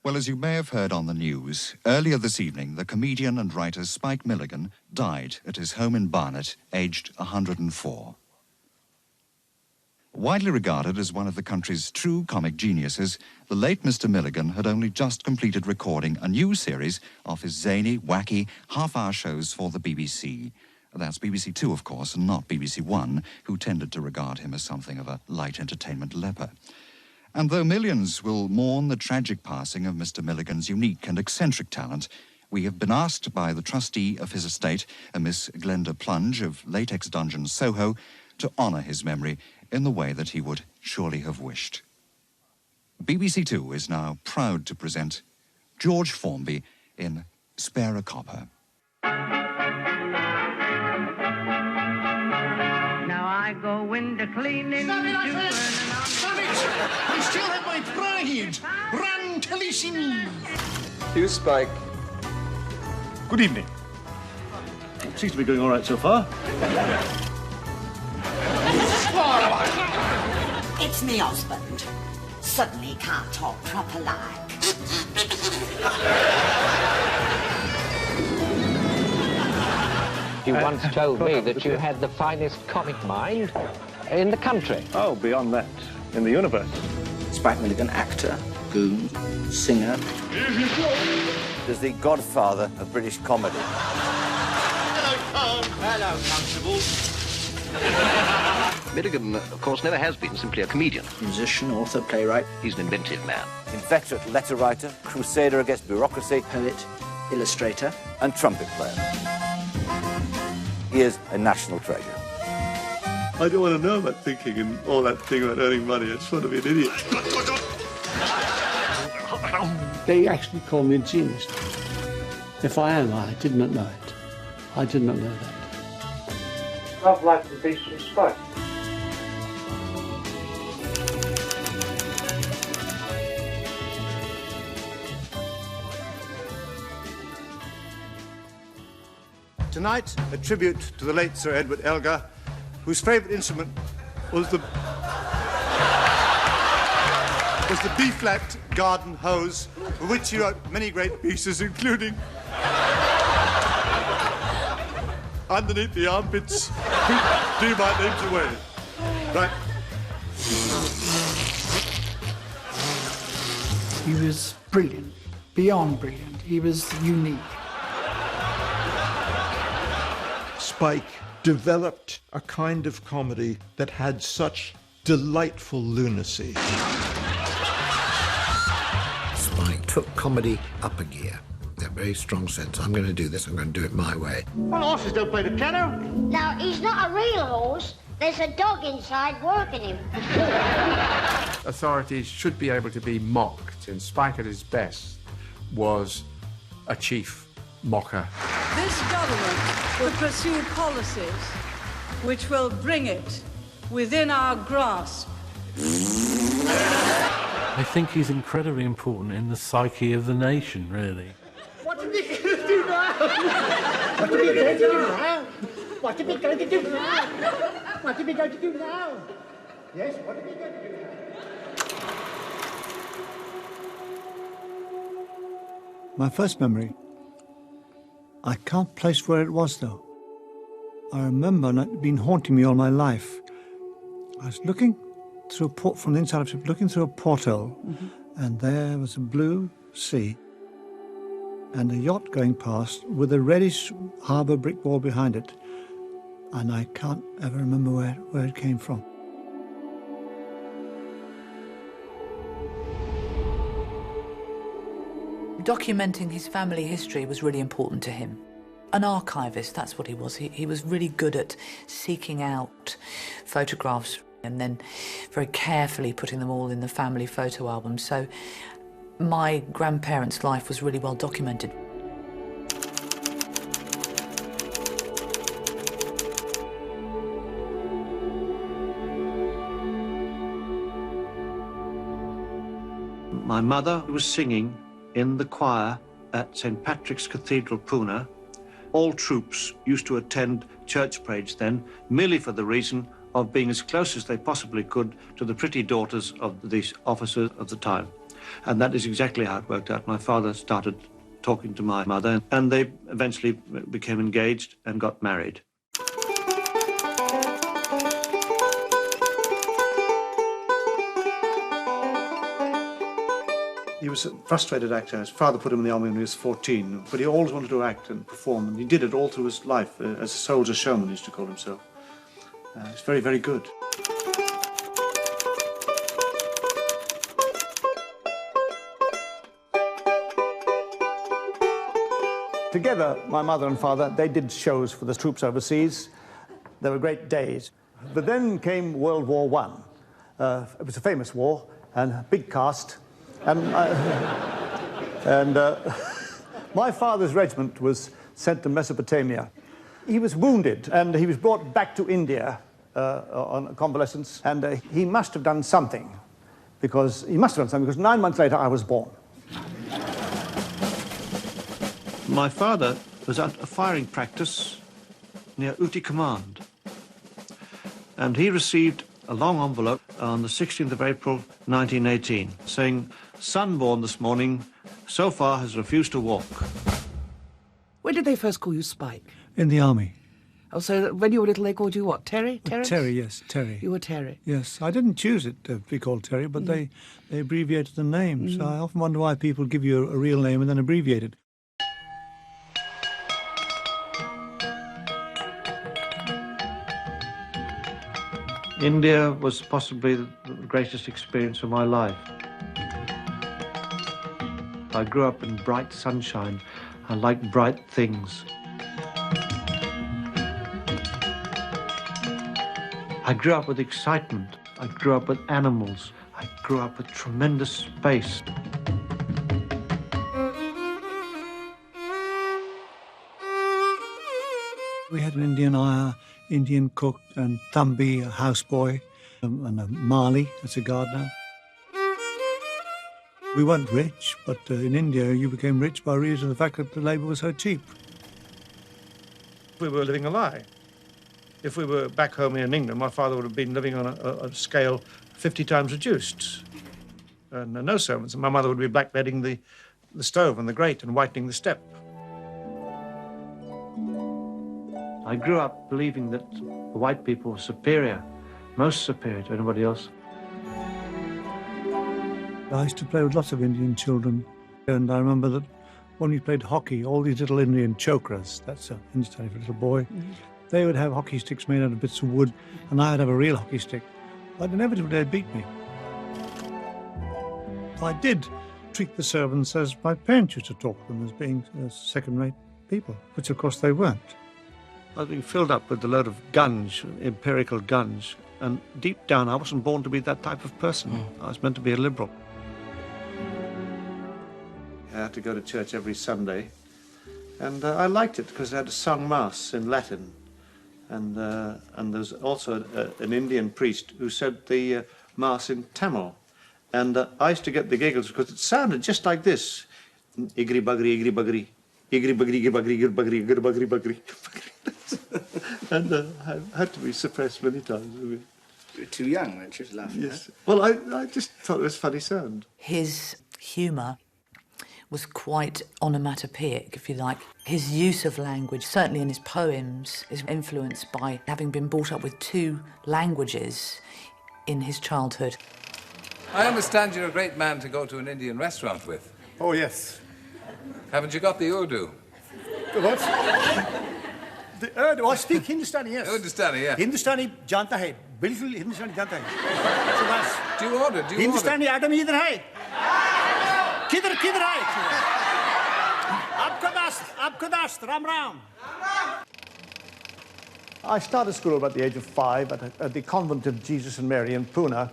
Well, as you may have heard on the news, earlier this evening, the comedian and writer Spike Milligan died at his home in Barnet, aged 104. Widely regarded as one of the country's true comic geniuses, the late Mr. Milligan had only just completed recording a new series of his zany, wacky, half-hour shows for the BBC. That's BBC Two, of course, and not BBC One, who tended to regard him as something of a light entertainment leper. And though millions will mourn the tragic passing of Mr. Milligan's unique and eccentric talent, we have been asked by the trustee of his estate, a Miss Glenda Plunge of Latex Dungeon, Soho, to honour his memory in the way that he would surely have wished. BBC Two is now proud to present George Formby in Spare a Copper. Now I go window cleaning. Stop it! I still have my pride! Run, Taliesin! You, Spike. Good evening. Seems to be going all right so far. It's me husband. Suddenly can't talk proper like. You once told me that you had the finest comic mind in the country. Oh, beyond that, in the universe. Spike Milligan, actor, goon, singer. Is the godfather of British comedy. Hello, Constable. Milligan, of course, never has been simply a comedian. Musician, author, playwright. He's an inventive man. Inveterate letter writer, crusader against bureaucracy. Poet, illustrator. And trumpet player. He is a national treasure. I don't want to know about thinking and all that thing about earning money. I just want to be an idiot. They actually call me a genius. If I am, I did not know it. I did not know that. Love, life, and peace from Spike. Tonight, a tribute to the late Sir Edward Elgar, whose favourite instrument was the B-flat garden hose, for which he wrote many great pieces, including Underneath the Armpits, Do My Names Away. Right. He was brilliant, beyond brilliant. He was unique. Spike developed a kind of comedy that had such delightful lunacy. Spike took comedy up a gear. A very strong sense. I'm going to do this, I'm going to do it my way. Well, horses don't play the piano. Now, he's not a real horse. There's a dog inside working him. Authorities should be able to be mocked, and Spike at his best was a chief mocker. This government will pursue policies which will bring it within our grasp. I think he's incredibly important in the psyche of the nation, really. What are we going to do now? What are we going to do now? What are we going to do now? What are we going to do now? Yes, what are we going to do now? My first memory, I can't place where it was, though. I remember, and it's been haunting me all my life. I was looking through from the inside of the ship, looking through a porthole, and there was a blue sea and a yacht going past with a reddish harbour brick wall behind it. And I can't ever remember where it came from. Documenting his family history was really important to him. An archivist, that's what he was. He was really good at seeking out photographs and then very carefully putting them all in the family photo album. So my grandparents' life was really well documented. My mother was singing in the choir at St. Patrick's Cathedral, Pune. All troops used to attend church parades then, merely for the reason of being as close as they possibly could to the pretty daughters of the officers of the time. And that is exactly how it worked out. My father started talking to my mother, and they eventually became engaged and got married. He was a frustrated actor. His father put him in the army when he was 14, but he always wanted to act and perform, and he did it all through his life, as a soldier showman, he used to call himself. He's very, very good. Together, my mother and father, they did shows for the troops overseas. They were great days. But then came World War I. It was a famous war, and a big cast. And my father's regiment was sent to Mesopotamia. He was wounded, and he was brought back to India on convalescence, and he must have done something, because 9 months later I was born. My father was at a firing practice near Uti Command, and he received a long envelope on the 16th of April, 1918, saying, "Son born this morning, so far has refused to walk." When did they first call you Spike? In the army. Oh, so when you were little, they called you what? Terry? Terence? Terry, yes, Terry. You were Terry. Yes, I didn't choose it to be called Terry, but they abbreviated the name. So I often wonder why people give you a real name and then abbreviate it. India was possibly the greatest experience of my life. I grew up in bright sunshine. I like bright things. I grew up with excitement. I grew up with animals. I grew up with tremendous space. We had an Indian ayah, Indian cook, and Thambi, a houseboy, and a Mali, that's a gardener. We weren't rich, but in India you became rich by reason of the fact that the labour was so cheap. We were living a lie. If we were back home here in England, my father would have been living on a scale 50 times reduced. And no servants. And my mother would be blackleading the stove and the grate and whitening the step. I grew up believing that the white people were superior, most superior to anybody else. I used to play with lots of Indian children, and I remember that when we played hockey, all these little Indian chokras, that's Hindustani for a little boy, they would have hockey sticks made out of bits of wood, and I would have a real hockey stick. But inevitably they'd beat me. I did treat the servants as my parents used to talk to them, as being second-rate people, which of course they weren't. I was being filled up with a load of gunge, empirical gunge, and deep down I wasn't born to be that type of person. I was meant to be a liberal. I had to go to church every Sunday, and I liked it because they had a sung mass in Latin, and there was also an Indian priest who said the mass in Tamil, and I used to get the giggles because it sounded just like this: igri bagri, igri bagri, igri bagri, igri bagri, igri bagri, igri bagri, bagri. And I had to be suppressed many times. You were too young, weren't you, to laugh at Yes. Well, I just thought it was a funny sound. His humour was quite onomatopoeic, if you like. His use of language, certainly in his poems, is influenced by having been brought up with two languages in his childhood. I understand you're a great man to go to an Indian restaurant with. Oh, yes. Haven't you got the Urdu? What? The Urdu? I speak Hindustani, yes. Hindustani, yeah. Hindustani janta hai. Bilkul Hindustani janta hai. So that's... Do you order? Hindustani item idhar hai. Kidhar hai? Aapka dast, ram ram. I started school about the age of 5 at the convent of Jesus and Mary in Pune,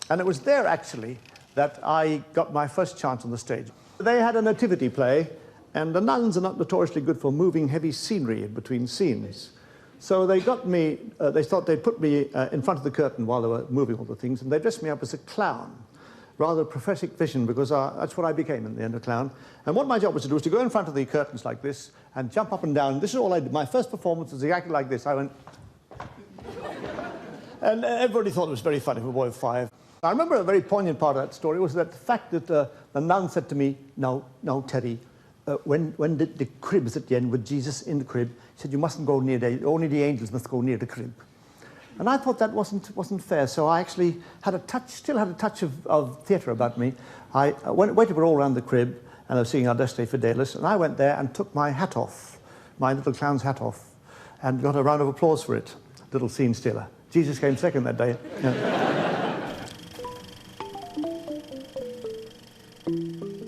and it was there actually that I got my first chance on the stage. They had a nativity play, and the nuns are not notoriously good for moving heavy scenery in between scenes. So they got me, they thought they'd put me in front of the curtain while they were moving all the things, and they dressed me up as a clown. Rather prophetic vision, because that's what I became in the end, a clown. And what my job was to do was to go in front of the curtains like this and jump up and down. This is all I did. My first performance was exactly like this. I went... And everybody thought it was very funny for a boy of 5. I remember a very poignant part of that story was that the fact that the nun said to me, no, Teddy, when the crib is at the end with Jesus in the crib, he said, you mustn't go near there, only the angels must go near the crib. And I thought that wasn't fair, so I actually still had a touch of theatre about me. I waited all around the crib, and I was seeing Adeste Fidelis, and I went there and took my hat off, my little clown's hat off, and got a round of applause for it. Little scene stealer. Jesus came second that day.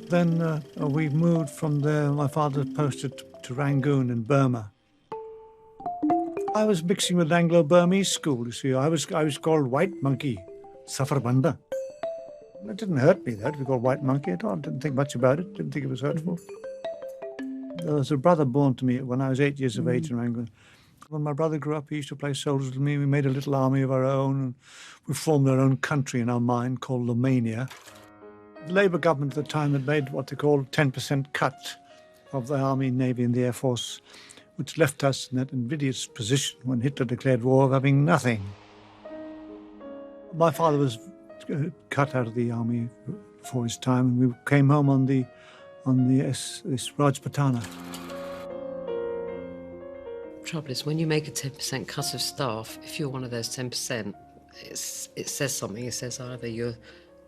Then we moved from there. My father posted to Rangoon in Burma. I was mixing with Anglo-Burmese school, you see. I was called White Monkey, Safarbanda. It didn't hurt me, though, to be called White Monkey at all. I didn't think much about it, didn't think it was hurtful. There was a brother born to me when I was 8 years of age in Rangoon. When my brother grew up, he used to play soldiers with me. We made a little army of our own, and we formed our own country in our mind called Romania. The Labour government at the time had made what they called 10% cut of the Army, Navy and the Air Force, which left us in that invidious position when Hitler declared war of having nothing. My father was cut out of the army before his time, and we came home on this Rajputana. The trouble is, when you make a 10% cut of staff, if you're one of those 10%, it says something. It says either you're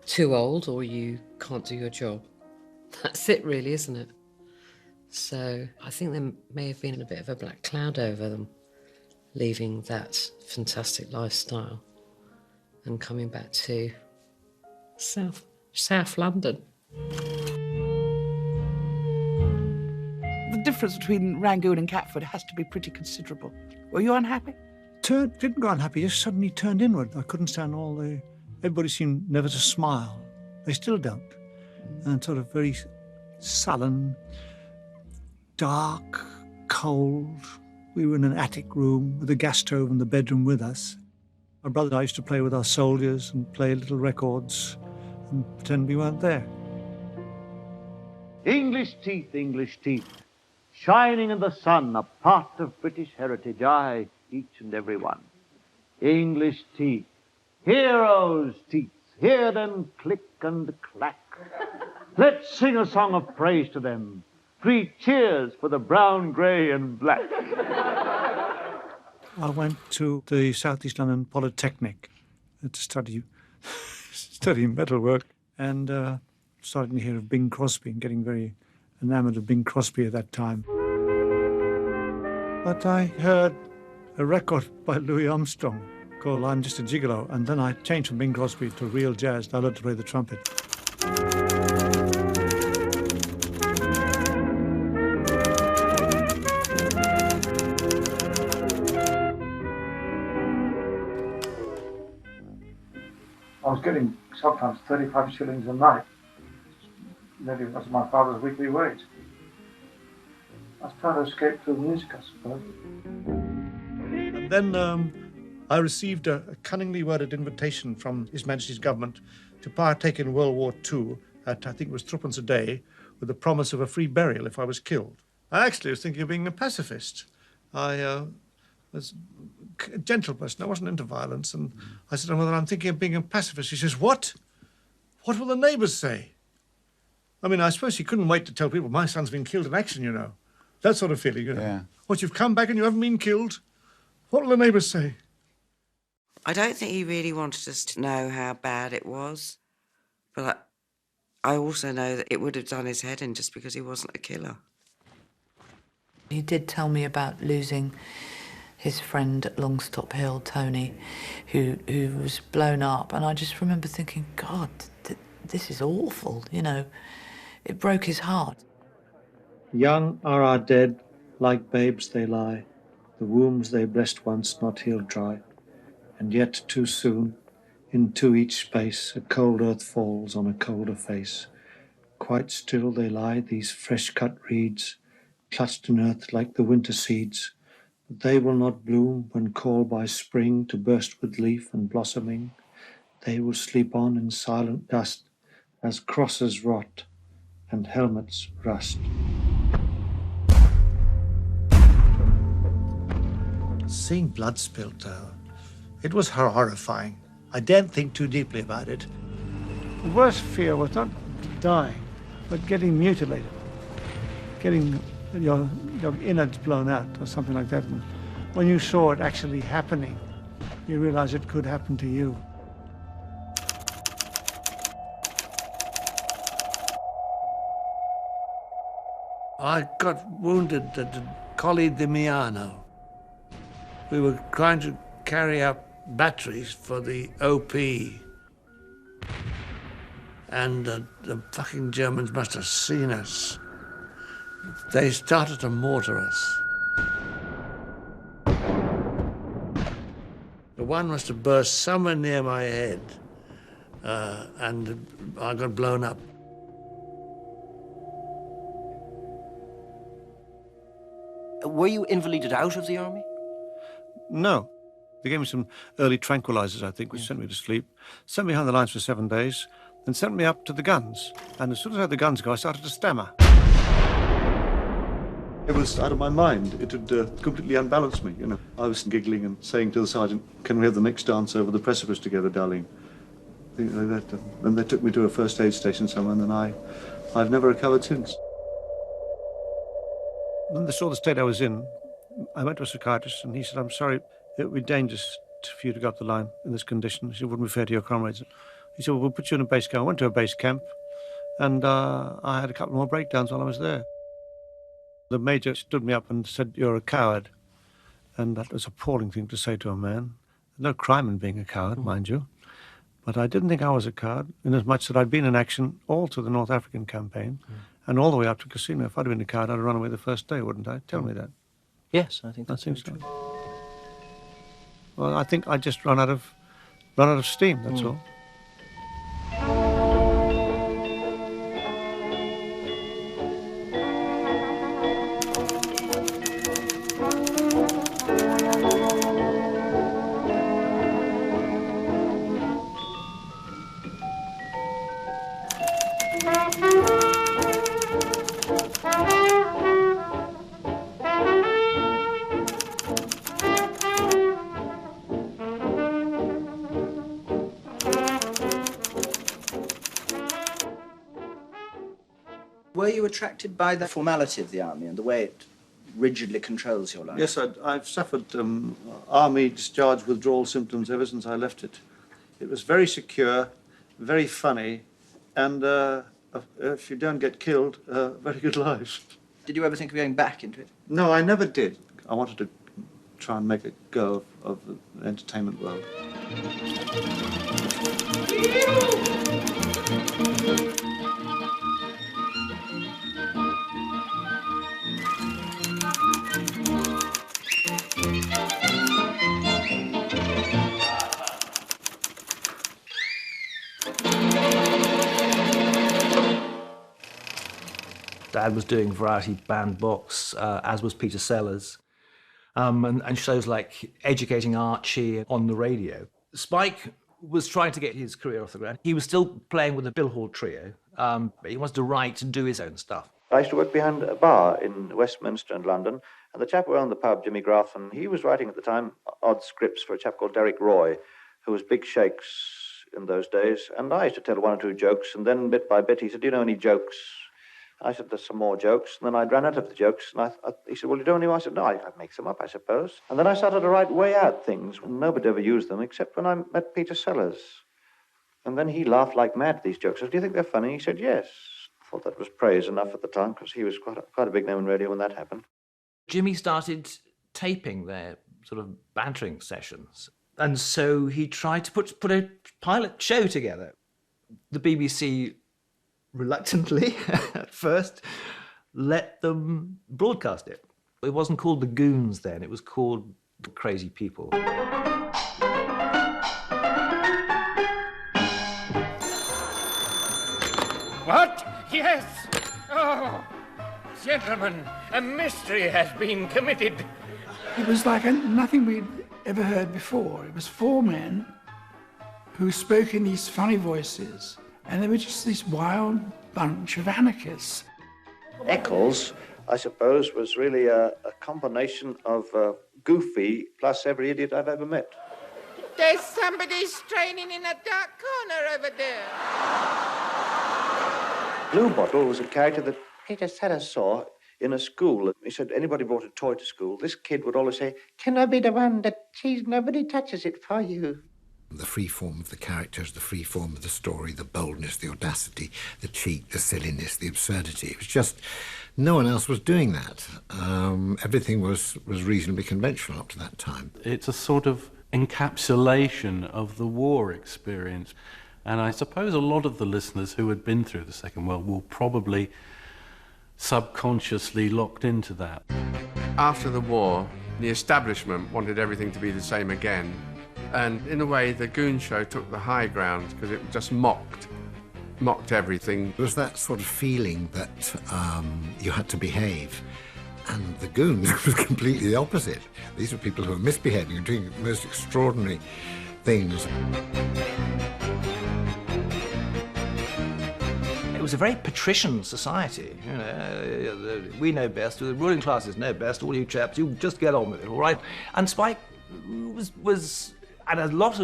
too old or you can't do your job. That's it, really, isn't it? So I think there may have been a bit of a black cloud over them, leaving that fantastic lifestyle and coming back to South London. The difference between Rangoon and Catford has to be pretty considerable. Were you unhappy? Didn't go unhappy, just suddenly turned inward. I couldn't stand everybody seemed never to smile. They still don't. And sort of very sullen, dark, cold. We were in an attic room with a gas stove in the bedroom with us. My brother and I used to play with our soldiers and play little records and pretend we weren't there. English teeth, shining in the sun, a part of British heritage, aye, each and every one. English teeth, heroes' teeth, hear them click and clack. Let's sing a song of praise to them. 3 cheers for the brown, grey and black. I went to the South East London Polytechnic to study metalwork, and starting to hear of Bing Crosby and getting very enamoured of Bing Crosby at that time. But I heard a record by Louis Armstrong called I'm Just a Gigolo, and then I changed from Bing Crosby to real jazz. I learned to play the trumpet. I was getting sometimes 35 shillings a night. Nearly was my father's weekly wage. I was trying to escape through music, I suppose. And then I received a cunningly worded invitation from His Majesty's government to partake in World War II at, I think it was 3pence a day, with the promise of a free burial if I was killed. I actually was thinking of being a pacifist. I was a gentle person. I wasn't into violence. And I said, well, I'm thinking of being a pacifist. He says, what? What will the neighbours say? I mean, I suppose he couldn't wait to tell people, my son's been killed in action, you know. That sort of feeling, you know. Yeah. What, you've come back and you haven't been killed? What will the neighbours say? I don't think he really wanted us to know how bad it was. But I also know that it would have done his head in just because he wasn't a killer. He did tell me about losing his friend at Longstop Hill, Tony, who was blown up. And I just remember thinking, God, this is awful, you know. It broke his heart. Young are our dead, like babes they lie, the wombs they blessed once not healed dry. And yet too soon, into each space, a cold earth falls on a colder face. Quite still they lie, these fresh-cut reeds, clutched in earth like the winter seeds. But they will not bloom when called by spring to burst with leaf and blossoming. They will sleep on in silent dust as crosses rot and helmets rust. Seeing blood spilt, it was horrifying. I daren't think too deeply about it. The worst fear was not dying, but getting mutilated, getting your innards blown out or something like that. And when you saw it actually happening, you realize it could happen to you. I got wounded at the Colle di Miano. We were trying to carry up batteries for the OP. And the fucking Germans must have seen us. They started to mortar us. The one must have burst somewhere near my head, and I got blown up. Were you invalided out of the army? No. They gave me some early tranquilizers, I think, which sent me to sleep, sent me behind the lines for 7 days, then sent me up to the guns. And as soon as I had the guns go, I started to stammer. It was out of my mind. It had completely unbalanced me, you know. I was giggling and saying to the sergeant, "Can we have the next dance over the precipice together, darling?" Then they took me to a first aid station somewhere, and then I've never recovered since. When they saw the state I was in, I went to a psychiatrist, and he said, "I'm sorry, it would be dangerous for you to go up the line in this condition. He said, it wouldn't be fair to your comrades." He said, "Well, we'll put you in a base camp." I went to a base camp, and I had a couple more breakdowns while I was there. The major stood me up and said, "You're a coward." And that was an appalling thing to say to a man. There's no crime in being a coward, mind you. But I didn't think I was a coward, inasmuch that I'd been in action all through the North African campaign, and all the way up to Casino. If I'd been a coward, I'd have run away the first day, wouldn't I? Tell me that. Yes, I think that's so. Well, I think I just run out of steam, that's all. Were you attracted by the formality of the army and the way it rigidly controls your life? Yes, I've suffered army discharge withdrawal symptoms ever since I left it. It was very secure, very funny, and if you don't get killed, very good life. Did you ever think of going back into it? No, I never did. I wanted to try and make a go of the entertainment world. Dad was doing variety band box, as was Peter Sellers, and shows like Educating Archie on the radio. Spike was trying to get his career off the ground. He was still playing with the Bill Hall Trio, but he wanted to write and do his own stuff. I used to work behind a bar in Westminster in London, and the chap who owned the pub, Jimmy Grafton, he was writing at the time odd scripts for a chap called Derek Roy, who was Big Shakes in those days, and I used to tell one or two jokes, and then bit by bit he said, "Do you know any jokes?" I said, "There's some more jokes," and then I'd run out of the jokes, and he said, "Well, you don't know?" I said, "No, I'd make some up, I suppose." And then I started to write way out things, and nobody ever used them, except when I met Peter Sellers. And then he laughed like mad at these jokes. I said, "Do you think they're funny?" He said, "Yes." I thought that was praise enough at the time, because he was quite a big name in radio when that happened. Jimmy started taping their sort of bantering sessions, and so he tried to put a pilot show together. The BBC reluctantly, at first, let them broadcast it. It wasn't called The Goons then, it was called Crazy People. What? Yes! Oh, gentlemen, a mystery has been committed. It was like nothing we'd ever heard before. It was four men who spoke in these funny voices, and they were just this wild bunch of anarchists. Eccles, I suppose, was really a combination of goofy plus every idiot I've ever met. There's somebody straining in a dark corner over there. Blue Bottle was a character that Peter Sellers saw in a school. He said anybody brought a toy to school, this kid would always say, "Can I be the one that sees nobody touches it for you?" The free form of the characters, the free form of the story, the boldness, the audacity, the cheek, the silliness, the absurdity. It was just, no one else was doing that. Everything was reasonably conventional up to that time. It's a sort of encapsulation of the war experience. And I suppose a lot of the listeners who had been through the Second World War probably subconsciously locked into that. After the war, the establishment wanted everything to be the same again. And in a way, the Goon Show took the high ground because it just mocked everything. There was that sort of feeling that you had to behave. And the Goons was completely the opposite. These were people who were misbehaving and doing the most extraordinary things. It was a very patrician society. You know, we know best, the ruling classes know best, all you chaps, you just get on with it, all right? And Spike was and a lot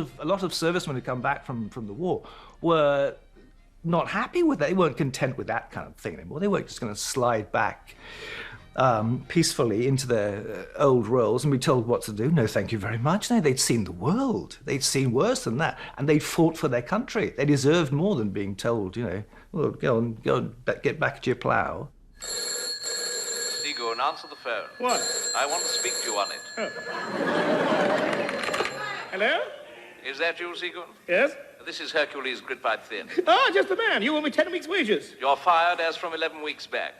of servicemen who come back from the war were not happy with that. They weren't content with that kind of thing anymore. They weren't just going to slide back peacefully into their old roles and be told what to do. No, thank you very much. No, they'd seen the world. They'd seen worse than that. And they'd fought for their country. They deserved more than being told, you know, well, go and get back at your plough. Seagoon, answer the phone. What? I want to speak to you on it. Oh. Hello? Is that you, Seagoon? Yes? This is Hercules Gritpipe Thin. Ah, just the man. You owe me 10 weeks' wages. You're fired as from 11 weeks back.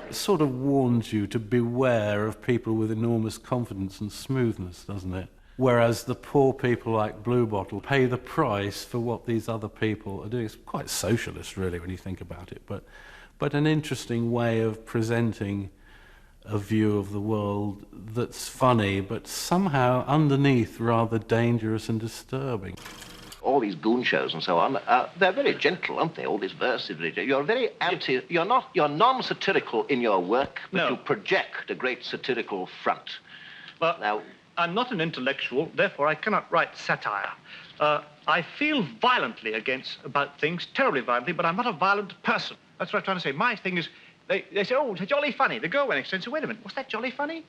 It sort of warns you to beware of people with enormous confidence and smoothness, doesn't it? Whereas the poor people like Blue Bottle pay the price for what these other people are doing. It's quite socialist, really, when you think about it, but an interesting way of presenting a view of the world that's funny, but somehow underneath rather dangerous and disturbing. All these goon shows and so on, they're very gentle, aren't they? All this verse literature. You're very you're non-satirical in your work, but No. you project a great satirical front. But now, I'm not an intellectual, therefore I cannot write satire. I feel violently about things, terribly violently, but I'm not a violent person. That's what I'm trying to say. My thing is, they say, oh, it's jolly funny. They go away and say, wait a minute, was that jolly funny?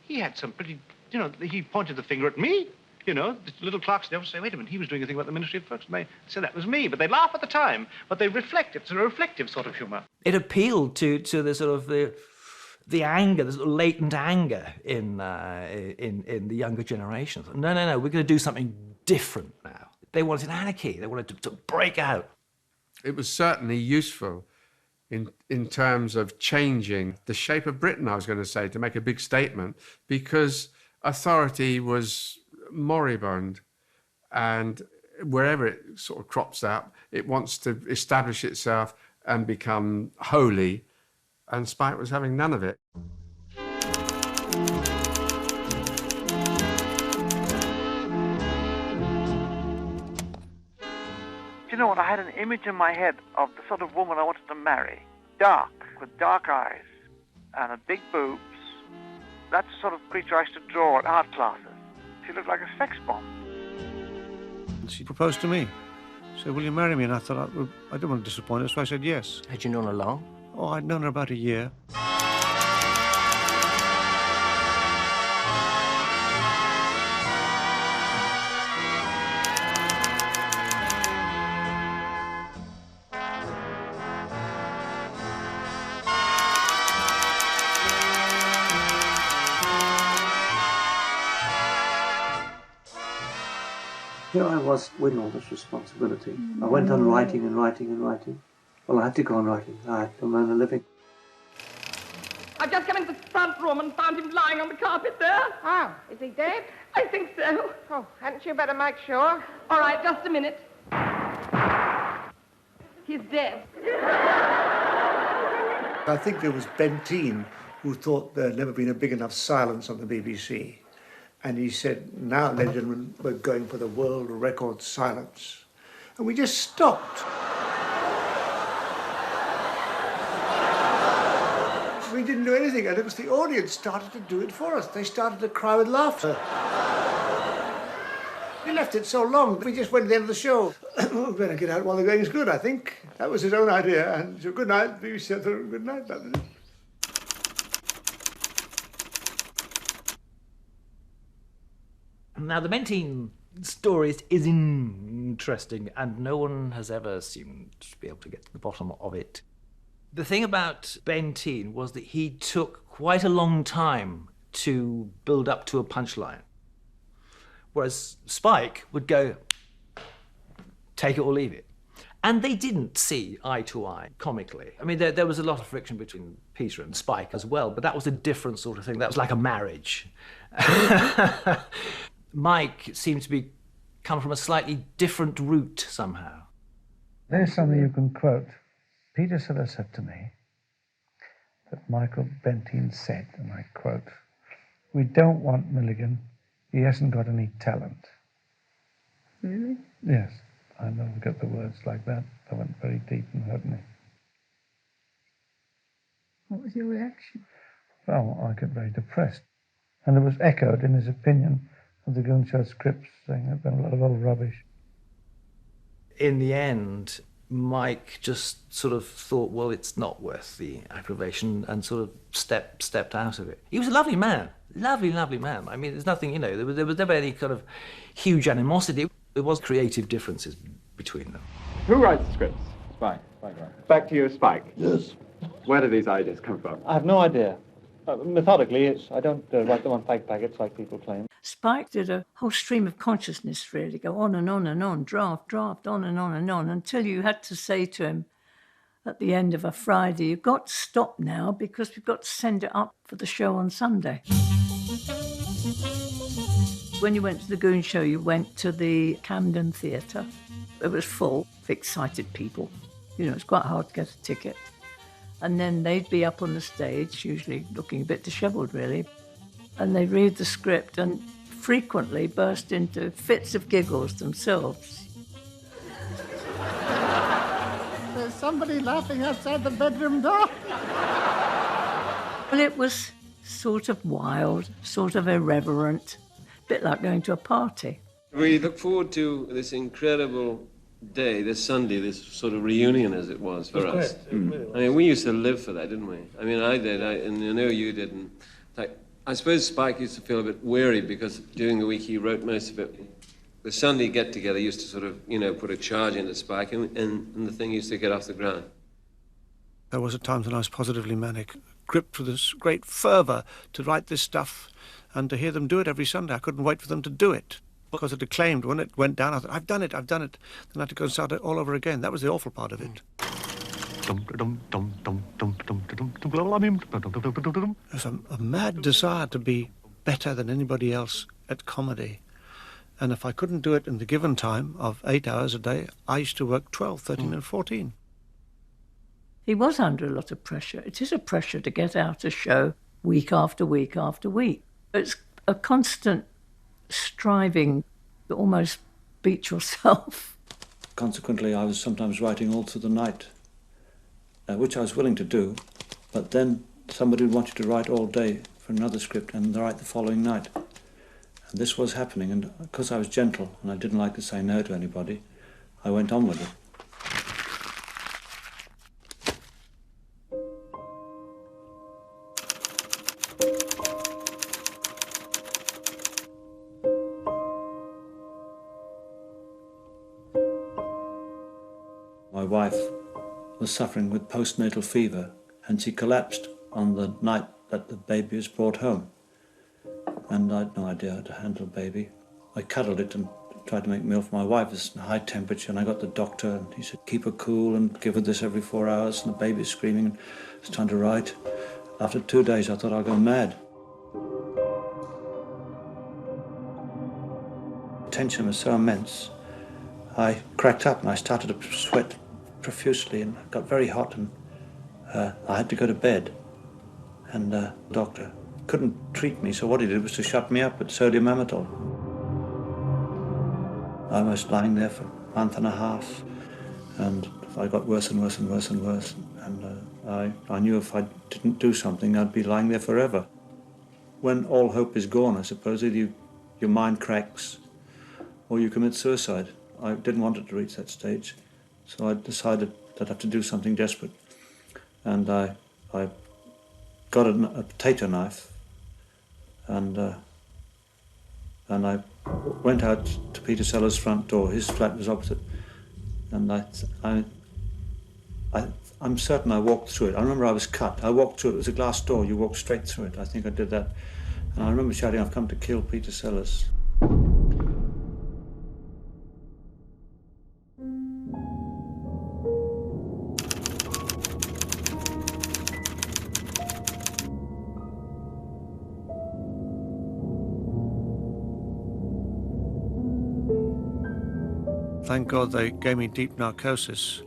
He had some pretty, you know, he pointed the finger at me. You know, the little clerks never say, wait a minute, he was doing a thing about the Ministry of Folks. And they say that was me, but they laugh at the time, but they reflect. It's a reflective sort of humour. It appealed to the sort of the anger, the sort of latent anger in the younger generations. No, we're going to do something different now. They wanted anarchy. They wanted to break out. It was certainly useful in terms of changing the shape of Britain, I was going to say, to make a big statement, because authority was moribund, and wherever it sort of crops up, it wants to establish itself and become holy, and Spike was having none of it. You know what, I had an image in my head of the sort of woman I wanted to marry. Dark, with dark eyes, and big boobs. That's the sort of creature I used to draw at art classes. She looked like a sex bomb. she proposed to me. She said, will you marry me? And I thought, I didn't want to disappoint her, so I said yes. Had you known her long? Oh, I'd known her about a year. Here I was with all this responsibility. I went on writing and writing and writing. Well, I had to go on writing. I had to earn a living. I've just come into the front room and found him lying on the carpet there. Oh, is he dead? I think so. Oh, hadn't you better make sure? All right, just a minute. He's dead. I think it was Benteen who thought there had never been a big enough silence on the BBC. And he said, now, ladies and gentlemen, we're going for the world record silence. And we just stopped. We didn't do anything, and it was the audience started to do it for us. They started to cry with laughter. left it so long. We just went to the end of the show. We better get out while the going's good, I think. That was his own idea. And so good night, BBC. Good night. That was it. Now, the Mentine story is interesting, and no one has ever seemed to be able to get to the bottom of it. The thing about Mentine was that he took quite a long time to build up to a punchline, whereas Spike would go, take it or leave it. And they didn't see eye to eye comically. I mean, there was a lot of friction between Peter and Spike as well, but that was a different sort of thing. That was like a marriage. Mike seemed to be come from a slightly different route somehow. There's something you can quote. Peter Siller said to me that Michael Bentine said, and I quote, "We don't want Milligan. He hasn't got any talent." Really? Yes, I never got the words like that. They went very deep and hurt me. What was your reaction? Well, I got very depressed. And it was echoed in his opinion of the Goon Show scripts, saying there'd been a lot of old rubbish. In the end, Mike just sort of thought, well, it's not worth the aggravation, and sort of stepped out of it. He was a lovely man. Lovely man. I mean, there's nothing, there was never any kind of huge animosity. There was creative differences between them. Who writes the scripts? Spike. Back to you, Spike. Yes. Where do these ideas come from? I have no idea. Methodically, I don't write them on fag packets like people claim. Spike did a whole stream of consciousness, really, go on and on and on, draft, on and on and on, until you had to say to him at the end of a Friday, you've got to stop now because we've got to send it up for the show on Sunday. When you went to the Goon Show, you went to the Camden Theatre. It was full of excited people. It's quite hard to get a ticket. And then they'd be up on the stage, usually looking a bit dishevelled, really, and they'd read the script and frequently burst into fits of giggles themselves. There's somebody laughing outside the bedroom door. Well, it was sort of wild, sort of irreverent, a bit like going to a party. We look forward to this incredible day, this Sunday, this sort of reunion as it was for us. I mean, we used to live for that, didn't we? I mean, I did, and I know you didn't. Like, I suppose Spike used to feel a bit weary because during the week he wrote most of it. The Sunday get-together used to sort of, put a charge into Spike, and the thing used to get off the ground. There was at times when I was positively manic, gripped with this great fervour to write this stuff and to hear them do it every Sunday. I couldn't wait for them to do it. Because it acclaimed, when it went down, I thought, I've done it. Then I had to go and start it all over again. That was the awful part of it. There's a mad desire to be better than anybody else at comedy. And if I couldn't do it in the given time of 8 hours a day, I used to work 12, 13 and 14. He was under a lot of pressure. It is a pressure to get out a show week after week after week. It's a constant striving to almost beat yourself. Consequently, I was sometimes writing all through the night, which I was willing to do, but then somebody would want you to write all day for another script and write the following night. And this was happening, and because I was gentle and I didn't like to say no to anybody, I went on with it. My wife was suffering with postnatal fever, and she collapsed on the night that the baby was brought home. And I had no idea how to handle a baby. I cuddled it and tried to make meal for my wife. It was a high temperature, and I got the doctor, and he said, keep her cool and give her this every 4 hours, and the baby's screaming, and it's time to write. After 2 days, I thought I'd go mad. The tension was so immense, I cracked up and I started to sweat profusely and got very hot, and I had to go to bed. And the doctor couldn't treat me, so what he did was to shut me up with sodium amytal. I was lying there for a month and a half, and I got worse and worse and worse and worse. And I knew if I didn't do something, I'd be lying there forever. When all hope is gone, I suppose, your mind cracks, or you commit suicide. I didn't want it to reach that stage, so I decided that I'd have to do something desperate. And I got a potato knife, and I went out to Peter Sellers' front door. His flat was opposite, and I'm certain I walked through it. I remember I was cut. I walked through it. It was a glass door. You walked straight through it. I think I did that. And I remember shouting, "I've come to kill Peter Sellers." Thank God they gave me deep narcosis.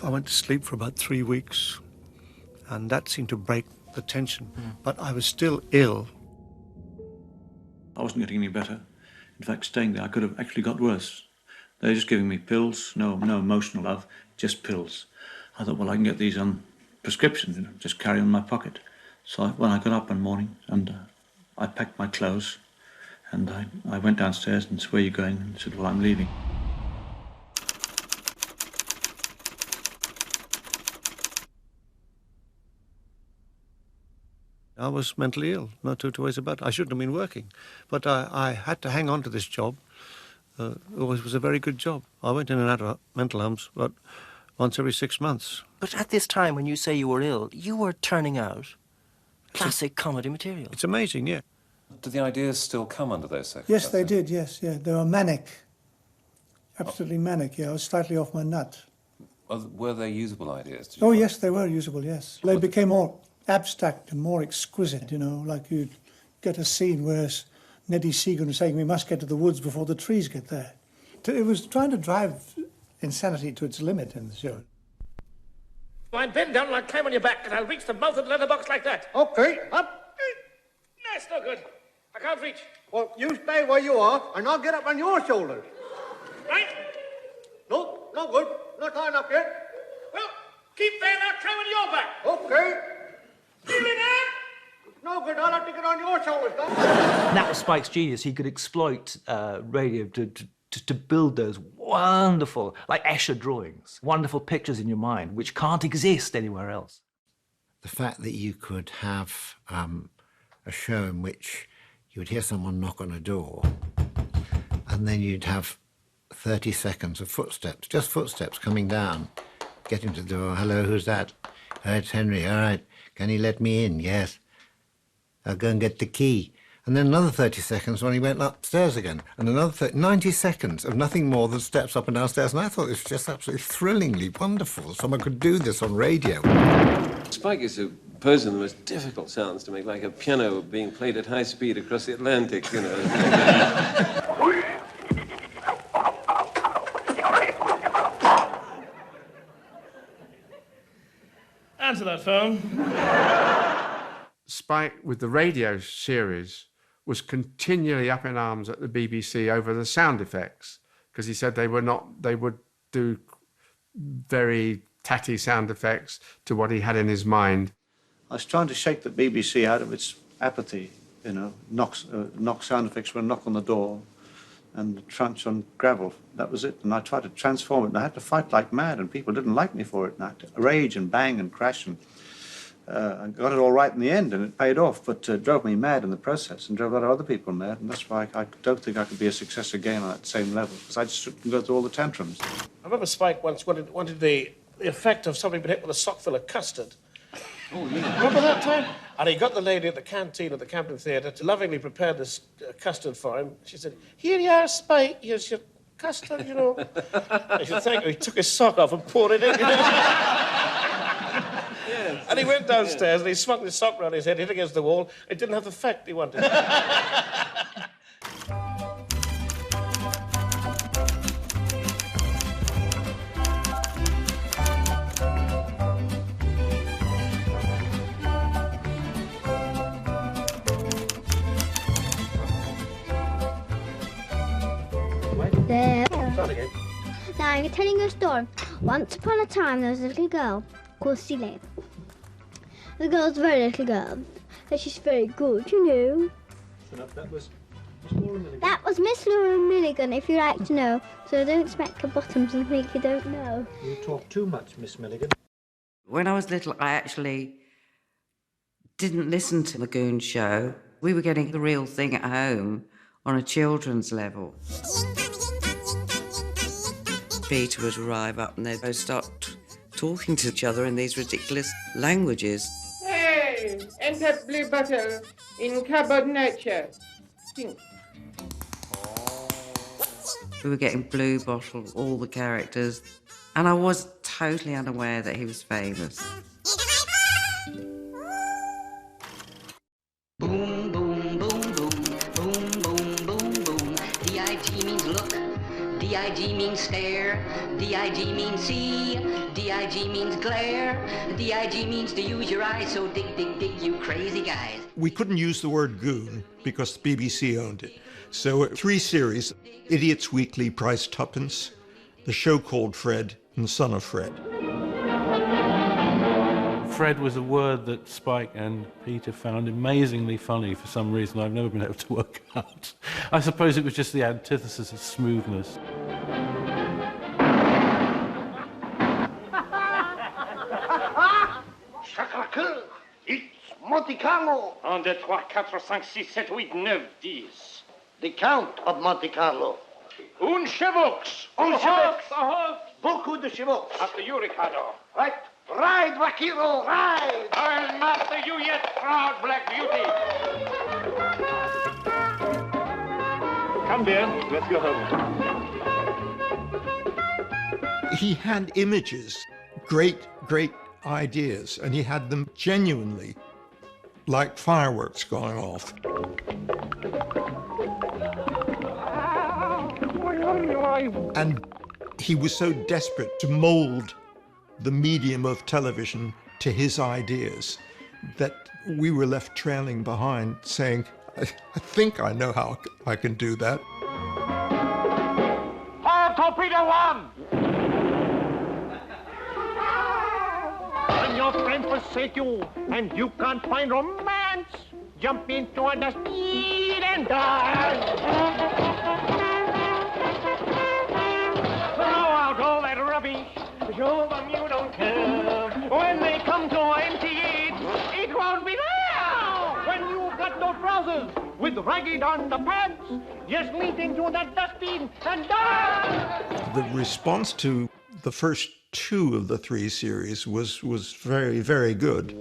I went to sleep for about 3 weeks, and that seemed to break the tension. But I was still ill. I wasn't getting any better. In fact, staying there, I could have actually got worse. They were just giving me pills, no emotional love, just pills. I thought, well, I can get these on prescription, just carry them in my pocket. So when I got up one morning, and I packed my clothes, and I went downstairs and said, "Where are you going?" And said, "Well, I'm leaving." I was mentally ill, no two ways about it. I shouldn't have been working, but I had to hang on to this job. It was a very good job. I went in and out of mental homes about once every 6 months. But at this time, when you say you were ill, you were turning out classic comedy material. It's amazing, yeah. Do the ideas still come under those circumstances? Yes, they did, yes, yeah. They were manic. Absolutely manic, yeah. I was slightly off my nut. Were they usable ideas? Oh, yes, they were usable, yes. They became more abstract and more exquisite, you know, like you'd get a scene where Neddy Seagon was saying, "We must get to the woods before the trees get there." It was trying to drive insanity to its limit in the show. I'm bend down and I'll climb on your back and I'll reach the mouth of the letterbox like that. Okay, up. That's no good. I can't reach. Well, you stay where you are, and I'll get up on your shoulders. Right? No, no good. Not high enough yet. Well, keep there and I'll climb on your back. Okay. Really there? No good. I'll have to get on your shoulders, then. And that was Spike's genius. He could exploit radio to build those wonderful, like Escher drawings, wonderful pictures in your mind, which can't exist anywhere else. The fact that you could have a show in which you would hear someone knock on a door, and then you'd have 30 seconds of footsteps, just footsteps coming down, getting to the door. "Hello, who's that?" "Oh, it's Henry. All right. Can you let me in?" "Yes." "I'll go and get the key." And then another 30 seconds when he went upstairs again. And another 90 seconds of nothing more than steps up and downstairs. And I thought this was just absolutely thrillingly wonderful. Someone could do this on radio. Spike is a person of the most difficult sounds to make, like a piano being played at high speed across the Atlantic, you know. Answer that phone. Spike, with the radio series, was continually up in arms at the BBC over the sound effects, because he said they would do very tatty sound effects to what he had in his mind. I was trying to shake the BBC out of its apathy, you know, knock sound effects when a knock on the door and crunch on gravel. That was it. And I tried to transform it, and I had to fight like mad, and people didn't like me for it. And I had to rage and bang and crash, and I got it all right in the end, and it paid off, but drove me mad in the process and drove a lot of other people mad, and that's why I don't think I could be a success again on that same level, because I just couldn't go through all the tantrums. I remember Spike once wanted the effect of something being hit with a sock full of custard. Oh, yeah. Remember that time? And he got the lady at the canteen at the Camden Theatre to lovingly prepare this custard for him. She said, "Here you are, Spike. Here's your custard, you know." He said, "Thank you." He took his sock off and poured it in. Yes. And he went downstairs and he swung his sock round his head, hit against the wall. It didn't have the effect he wanted. There. Start again. Now I'm telling you a story. Once upon a time there was a little girl called Celine. The girl's a very little girl. And she's very good, you know. That was was Miss Laura Milligan, if you'd like to know, so don't smack your bottoms and think you don't know. You talk too much, Miss Milligan. When I was little, I actually didn't listen to the Goon Show. We were getting the real thing at home on a children's level. Peter would arrive up and they'd both start talking to each other in these ridiculous languages. Hey, enter blue bottle in cupboard nurture. Think. We were getting Blue Bottle, all the characters, and I was totally unaware that he was famous. Boom, boom, boom, boom, boom, boom, boom, boom. D-I-G means look, D-I-G means stare, D-I-G means see, D-I-G means glare, D-I-G means to use your eyes, so dig, dig, dig, you crazy guys. We couldn't use the word goon because the BBC owned it. So 3 series, Idiot's Weekly priced tuppence, The Show Called Fred, and Son of Fred. Fred was a word that Spike and Peter found amazingly funny for some reason I've never been able to work out. I suppose it was just the antithesis of smoothness. Sacre coeur, it's Monte Carlo. 1, 2, 3, 4, 5, 6, 7, 8, 9, 10. The Count of Monte Carlo. Un chevaux. Un chevaux. Beaucoup de chevaux. After you, Ricardo. Right. Ride, Vaquero, ride. I'll master you yet, proud Black Beauty. Come, dear. Let's go home. He had images, great ideas, and he had them genuinely like fireworks going off. And he was so desperate to mold the medium of television to his ideas that we were left trailing behind saying, I think I know how I can do that. Fire torpedo 1! When your friends forsake you and you can't find romance, jump into a dustbin and die. Throw out all that rubbish, show them you don't care. When they come to empty it won't be there. When you've got no trousers with ragged underpants, just leap into that dustbin and die. The response to the first 2 of the 3 series was very, very good.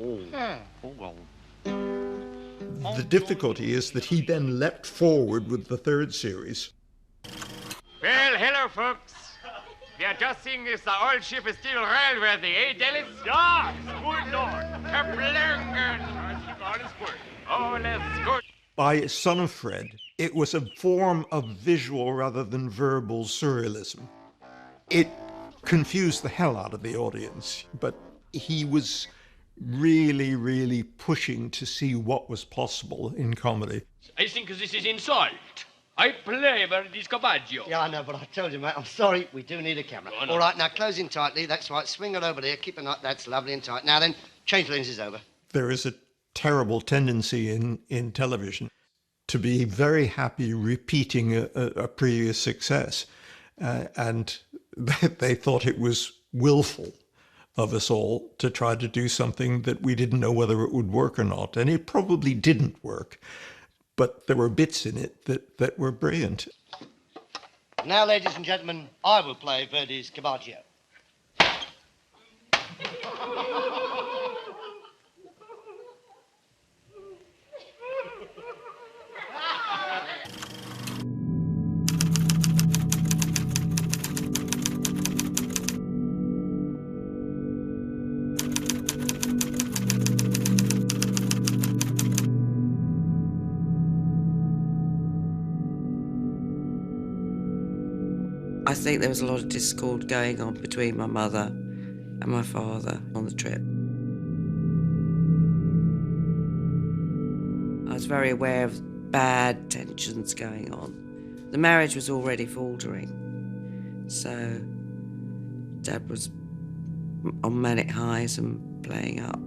The difficulty is that he then leapt forward with the 3rd series. Well, hello, folks. We are just seeing if the old ship is still railworthy, eh, Dallas? Ja, good Lord. Oh, let's go. By Son of Fred, it was a form of visual rather than verbal surrealism. It confused the hell out of the audience, but he was really, really pushing to see what was possible in comedy. I think this is insult. I play Verdi's Cabaggio. Yeah, I know, but I told you, mate, I'm sorry, we do need a camera. Oh, no. All right, now close in tightly, that's right, swing it over there, keep it up, that's lovely and tight. Now then, change lenses over. There is a terrible tendency in television to be very happy repeating a previous success, and they thought it was willful of us all to try to do something that we didn't know whether it would work or not, and it probably didn't work. But there were bits in it that were brilliant. Now, ladies and gentlemen, I will play Verdi's Cabaggio. I think there was a lot of discord going on between my mother and my father on the trip. I was very aware of bad tensions going on. The marriage was already faltering, so Dad was on manic highs and playing up.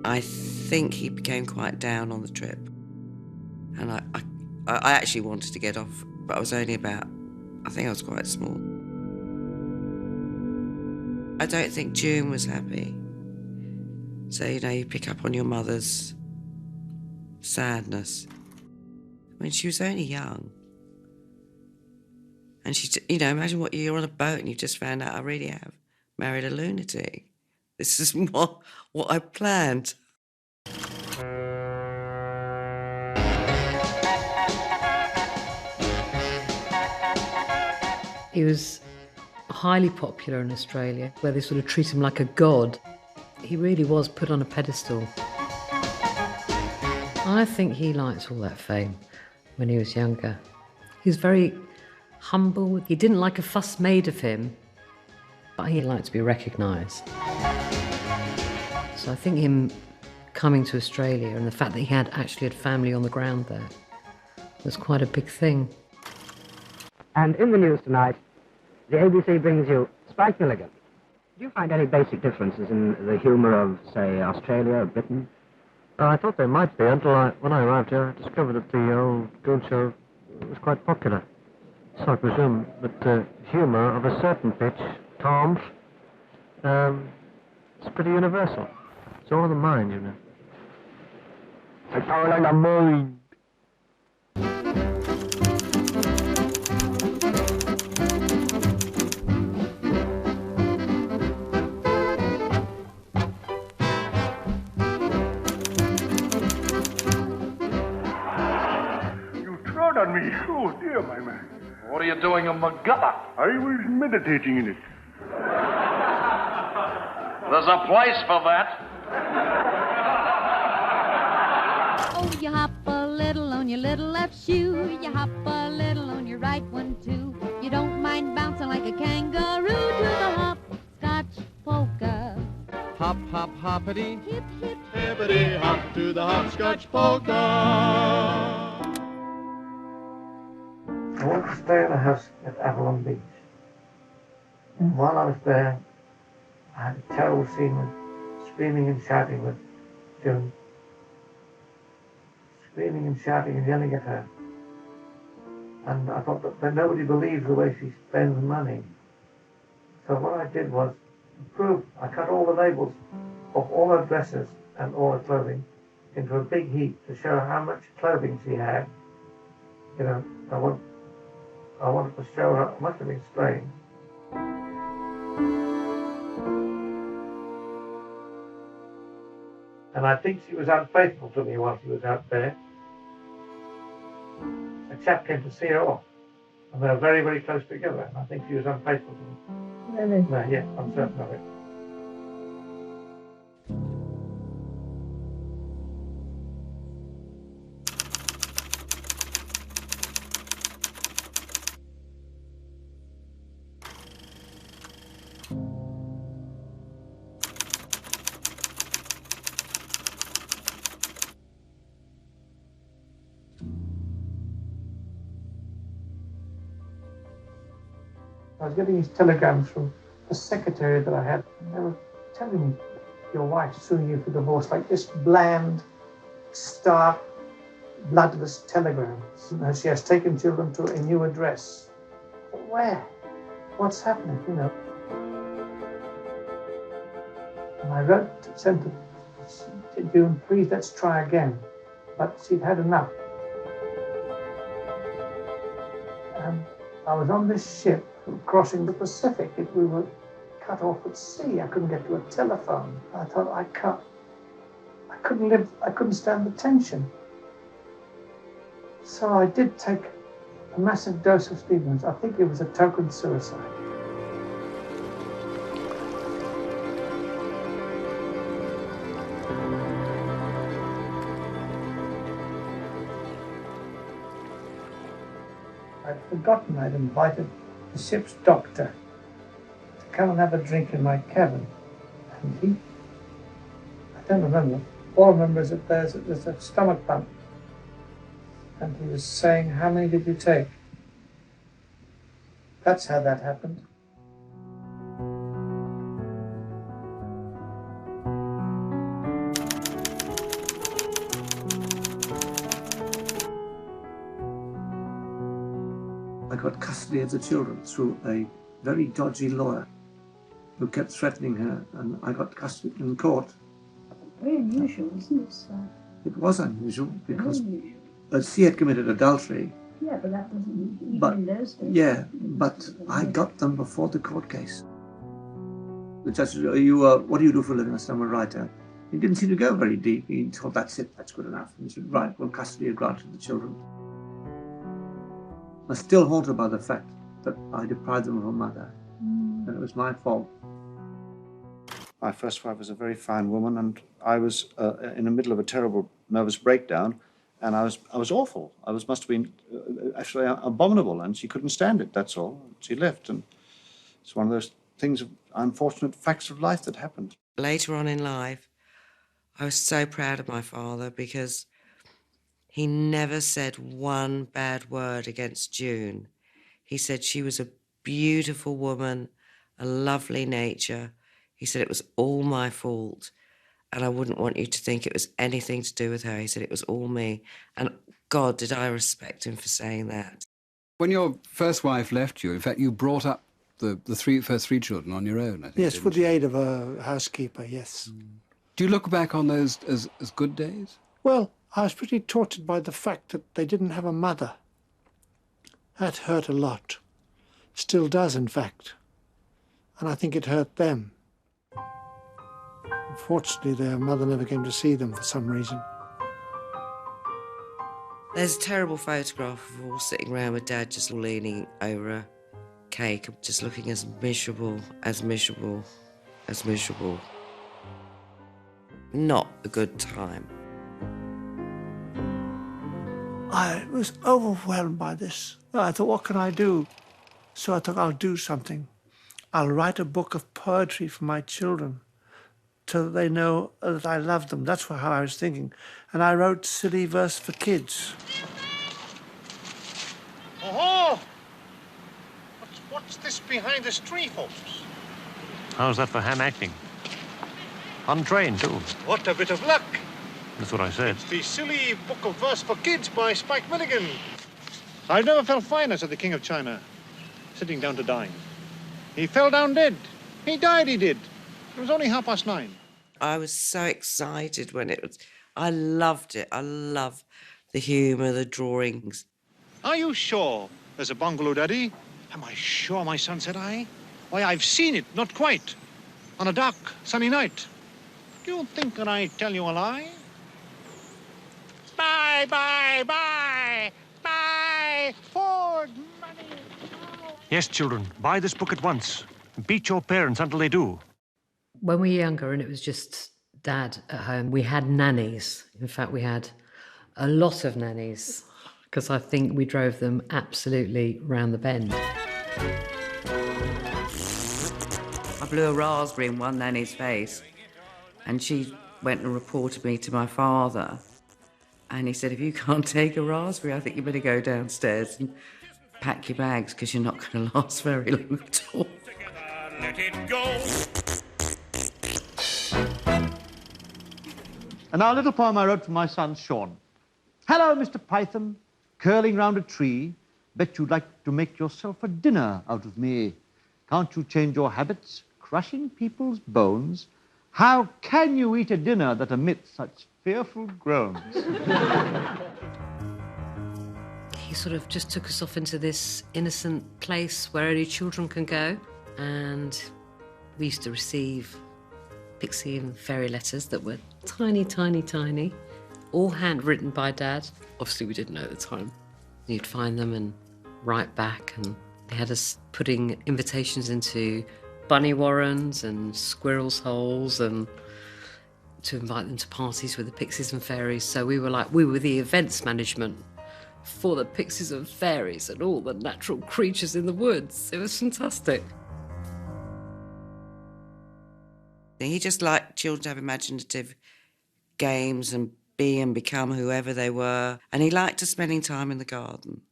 I think he became quite down on the trip. And I actually wanted to get off, but I was only about, I think I was quite small. I don't think June was happy. So, you know, you pick up on your mother's sadness. I mean, she was only young. And she, you know, imagine you're on a boat and you just found out I really have married a lunatic. This is what I planned. He was highly popular in Australia, where they sort of treat him like a god. He really was put on a pedestal. I think he liked all that fame when he was younger. He was very humble. He didn't like a fuss made of him, but he liked to be recognised. So I think him coming to Australia and the fact that he had actually had family on the ground there was quite a big thing. And in the news tonight, the ABC brings you Spike Milligan. Do you find any basic differences in the humour of, say, Australia or Britain? I thought there might be until when I arrived here, I discovered that the old Goon Show was quite popular. So I presume that the humour of a certain pitch, Tom's, it's pretty universal. It's all in the mind, you know. It's all in the mind. On me. Oh, dear, my man. What are you doing in my gutter? I was meditating in it. There's a place for that. Oh, you hop a little on your little left shoe. You hop a little on your right one, too. You don't mind bouncing like a kangaroo to the hop-scotch polka. Hop, hop, hoppity. Hip, hip, hippity, hop to the hopscotch polka. I wanted to stay in a house at Avalon Beach. And while I was there, I had a terrible scene with screaming and shouting with June. Screaming and shouting and yelling at her. And I thought that nobody believes the way she spends money. So what I did was, to prove, I cut all the labels of all her dresses and all her clothing into a big heap to show how much clothing she had. You know, I wanted to show her, it must have been strange. And I think she was unfaithful to me while she was out there. A chap came to see her off, and they were very, very close together, and I think she was unfaithful to me. Really? No, yeah, I'm certain of it. I was getting these telegrams from the secretary that I had. They were telling me, your wife's suing you for divorce, like this bland, stark, bloodless telegrams. And she has taken children to a new address. Where? What's happening, you know? And I wrote, sent to June, please let's try again. But she'd had enough. And I was on this ship crossing the Pacific. We were cut off at sea. I couldn't get to a telephone. I thought, I couldn't stand the tension. So I did take a massive dose of stimulants. I think it was a token suicide. I'd forgotten I'd invited the ship's doctor to come and have a drink in my cabin. And I don't remember, all I remember is that there's a stomach pump. And he was saying, how many did you take? That's how that happened. got custody of the children through a very dodgy lawyer who kept threatening her, and I got custody in court. Very unusual, isn't it? It was unusual because she had committed adultery. Yeah, but that wasn't even But, in those days. yeah, but I got them before the court case. The judge said, what do you do for a living? I said, I'm a writer. He didn't seem to go very deep. He thought, that's it, that's good enough. And he said, right, well, custody is granted the children. I'm still haunted by the fact that I deprived them of a mother, and it was my fault. My first wife was a very fine woman, and I was in the middle of a terrible nervous breakdown, and I was awful. Must have been actually abominable, and she couldn't stand it, that's all. She left, and it's one of those things, unfortunate facts of life that happened. Later on in life, I was so proud of my father because he never said one bad word against June. He said she was a beautiful woman, a lovely nature. He said it was all my fault, and I wouldn't want you to think it was anything to do with her. He said it was all me. And God, did I respect him for saying that. When your first wife left you, in fact, you brought up the first three children on your own, I think. Yes, with the aid of a housekeeper, yes. Do you look back on those as good days? Well, I was pretty tortured by the fact that they didn't have a mother. That hurt a lot. Still does, in fact. And I think it hurt them. Unfortunately, their mother never came to see them for some reason. There's a terrible photograph of all sitting around with Dad just leaning over a cake, just looking as miserable, as miserable, as miserable. Not a good time. I was overwhelmed by this. I thought, what can I do? So I thought, I'll do something. I'll write a book of poetry for my children so that they know that I love them. That's how I was thinking. And I wrote silly verse for kids. Oh! What's this behind this tree, folks? How's that for ham acting? Untrained, too. What a bit of luck. That's what I said. It's the silly book of verse for kids by Spike Milligan. I've never felt finer, said the King of China, sitting down to dine. He fell down dead. He died, he did. It was only 9:30. I was so excited when it was... I loved it. I love the humour, the drawings. Are you sure there's a bungalow, Daddy? Am I sure, my son, said I? Why, I've seen it, not quite, on a dark, sunny night. Do you think that I tell you a lie? Bye, bye, bye, bye, Ford money. Yes, children, buy this book at once. Beat your parents until they do. When we were younger and it was just Dad at home, we had nannies. In fact, we had a lot of nannies because I think we drove them absolutely round the bend. I blew a raspberry in one nanny's face, and she went and reported me to my father. And he said, if you can't take a raspberry, I think you better go downstairs and pack your bags because you're not going to last very long at all. Let it go. And now a little poem I wrote for my son, Sean. Hello, Mr. Python, curling round a tree. Bet you'd like to make yourself a dinner out of me. Can't you change your habits, crushing people's bones? How can you eat a dinner that emits such fearful groans? He sort of just took us off into this innocent place where only children can go. And we used to receive pixie and fairy letters that were tiny, tiny, tiny, all handwritten by Dad. Obviously, we didn't know at the time. You'd find them and write back, and they had us putting invitations into bunny warrens and squirrels' holes and to invite them to parties with the pixies and fairies. So we were the events management for the pixies and fairies and all the natural creatures in the woods. It was fantastic. He just liked children to have imaginative games and be and become whoever they were. And he liked us spending time in the garden.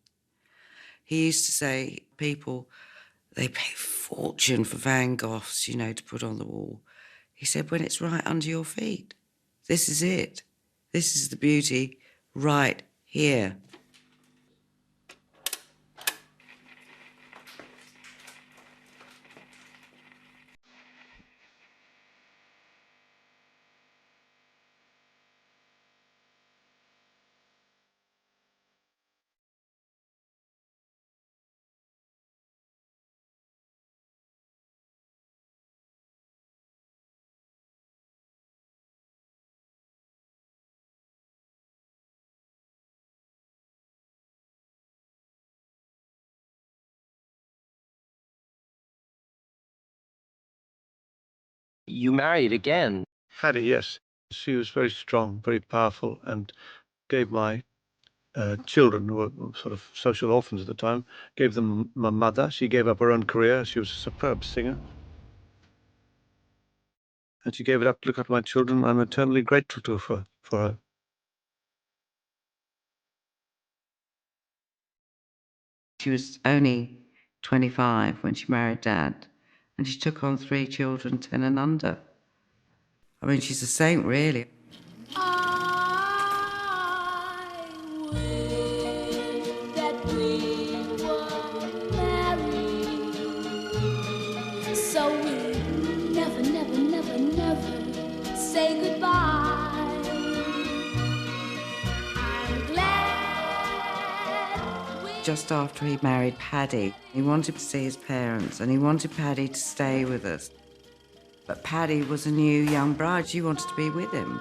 He used to say, people, they pay a fortune for Van Goghs, you know, to put on the wall. He said, when it's right under your feet, this is it. This is the beauty right here. You married again. Fatty, yes. She was very strong, very powerful, and gave my children, who were sort of social orphans at the time, gave them my mother. She gave up her own career. She was a superb singer. And she gave it up to look after my children. I'm eternally grateful to her for her. She was only 25 when she married Dad, and she took on 3 children, 10 and under. I mean, she's a saint, really. So we never, never, never, never say goodbye. I'm glad. Just after he married Paddy, he wanted to see his parents and he wanted Paddy to stay with us. But Paddy was a new young bride. She wanted to be with him.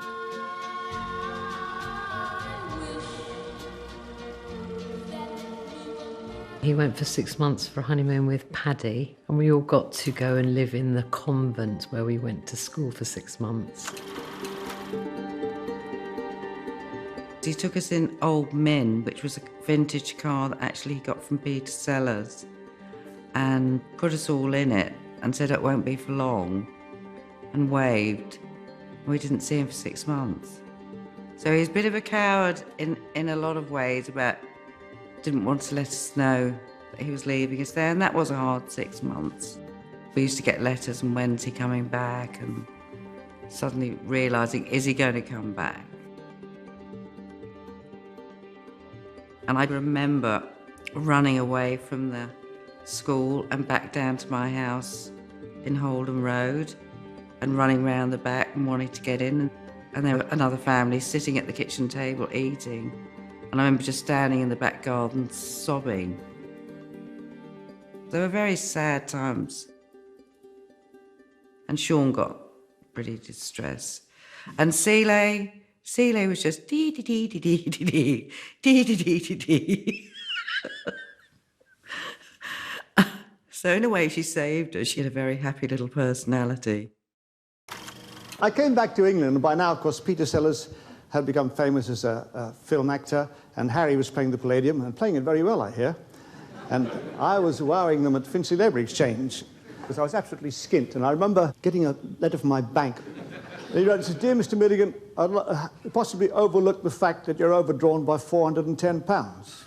He went for 6 months for a honeymoon with Paddy, and we all got to go and live in the convent where we went to school for 6 months. He took us in Old Min, which was a vintage car that actually he got from Peter Sellers, and put us all in it and said it won't be for long, and waved. We didn't see him for 6 months. So he's a bit of a coward in a lot of ways, about didn't want to let us know that he was leaving us there, and that was a hard 6 months. We used to get letters, and when's he coming back, and suddenly realising, is he going to come back? And I remember running away from the school and back down to my house in Holden Road and running round the back and wanting to get in. And there were another family sitting at the kitchen table eating. And I remember just standing in the back garden sobbing. They were very sad times. And Sean got pretty distressed. And Seeley was just dee-dee-dee-dee-dee-dee, dee-dee-dee-dee-dee. So in a way she saved her. She had a very happy little personality. I came back to England, and by now, of course, Peter Sellers had become famous as a film actor, and Harry was playing the Palladium, and playing it very well, I hear. And I was wowing them at Finchley Labour Exchange, because I was absolutely skint. And I remember getting a letter from my bank. He wrote, says, "Dear Mr. Milligan, I'd possibly overlook the fact that you're overdrawn by £410.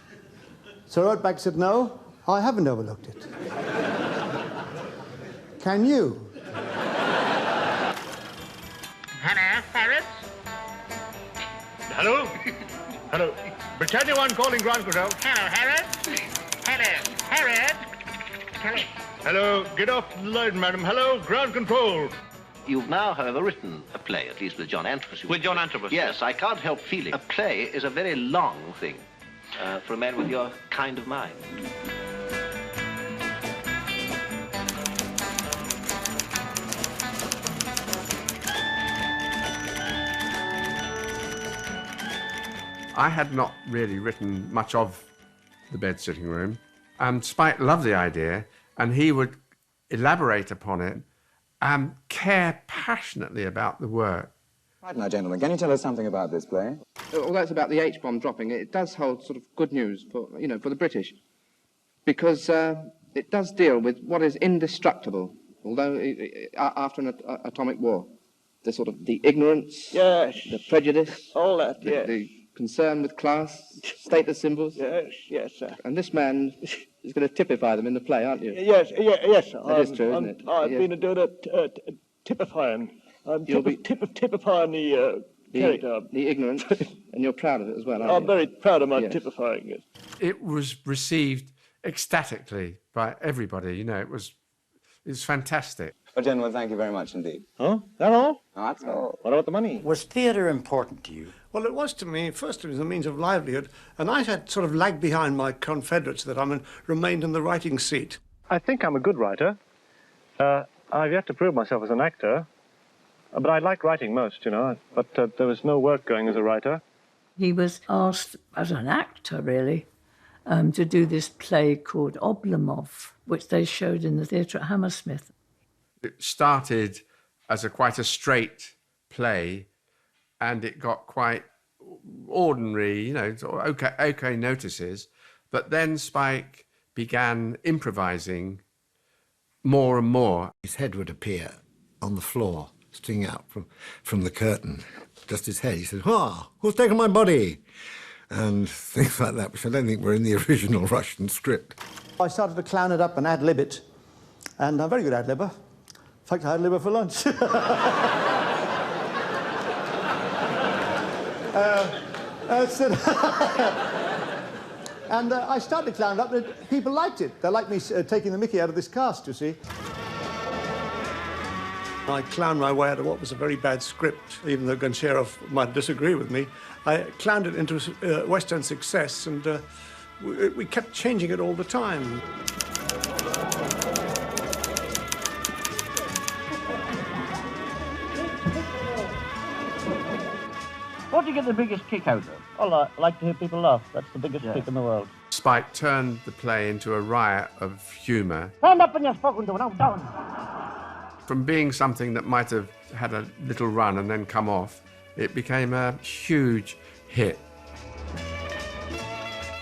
So I wrote back and said, no, I haven't overlooked it. Can you? Hello, Ferret? Hello? Hello. Britannia 1 calling Ground Control. Hello, Herod. Hello, Herod. Hello. Hello, get off the line, madam. Hello, Ground Control. You've now, however, written a play, at least with John Antrobus. With John Antrobus? Yes, I can't help feeling a play is a very long thing for a man with your kind of mind. I had not really written much of the bed sitting room. Spike loved the idea, and he would elaborate upon it and care passionately about the work. Right now, gentlemen, can you tell us something about this play? Although it's about the H-bomb dropping, it does hold sort of good news for, for the British, because it does deal with what is indestructible, although after an atomic war. The ignorance, Yes. the prejudice, All that, yes. the concern with class, status symbols. Yes, yes, sir. And this man is going to typify them in the play, aren't you? Yes, yes. That is true, isn't it? I've Yes. been doing a typifying. You'll be- typifying the character. The ignorance, and you're proud of it as well, aren't you? I'm very proud of my Yes. typifying it. It was received ecstatically by everybody, it was fantastic. Well, gentlemen, thank you very much indeed. Huh? That all? No, that's all. What about the money? Was theatre important to you? Well, it was to me. First, it was a means of livelihood, and I had sort of lagged behind my confederates that remained in the writing seat. I think I'm a good writer. I've yet to prove myself as an actor, but I like writing most, but there was no work going as a writer. He was asked, as an actor really, to do this play called Oblomov, which they showed in the theatre at Hammersmith. It started as quite a straight play, and it got quite ordinary, you know, sort of okay notices. But then Spike began improvising more and more. His head would appear on the floor, sticking out from the curtain, just his head. He said, "Ah, who's taken my body?" And things like that, which I don't think were in the original Russian script. I started to clown it up and ad-lib it, and I'm a very good ad-libber. In fact, I ad-libber for lunch. And I started to clown it up, and people liked it. They liked me taking the mickey out of this cast, you see. I clowned my way out of what was a very bad script, even though Goncharov might disagree with me. I clowned it into Western success, and we kept changing it all the time. What do you get the biggest kick out of? Well, I like to hear people laugh. That's the biggest kick in the world. Spike turned the play into a riot of humour. Stand up and you're spoken to, now down. From being something that might have had a little run and then come off, it became a huge hit.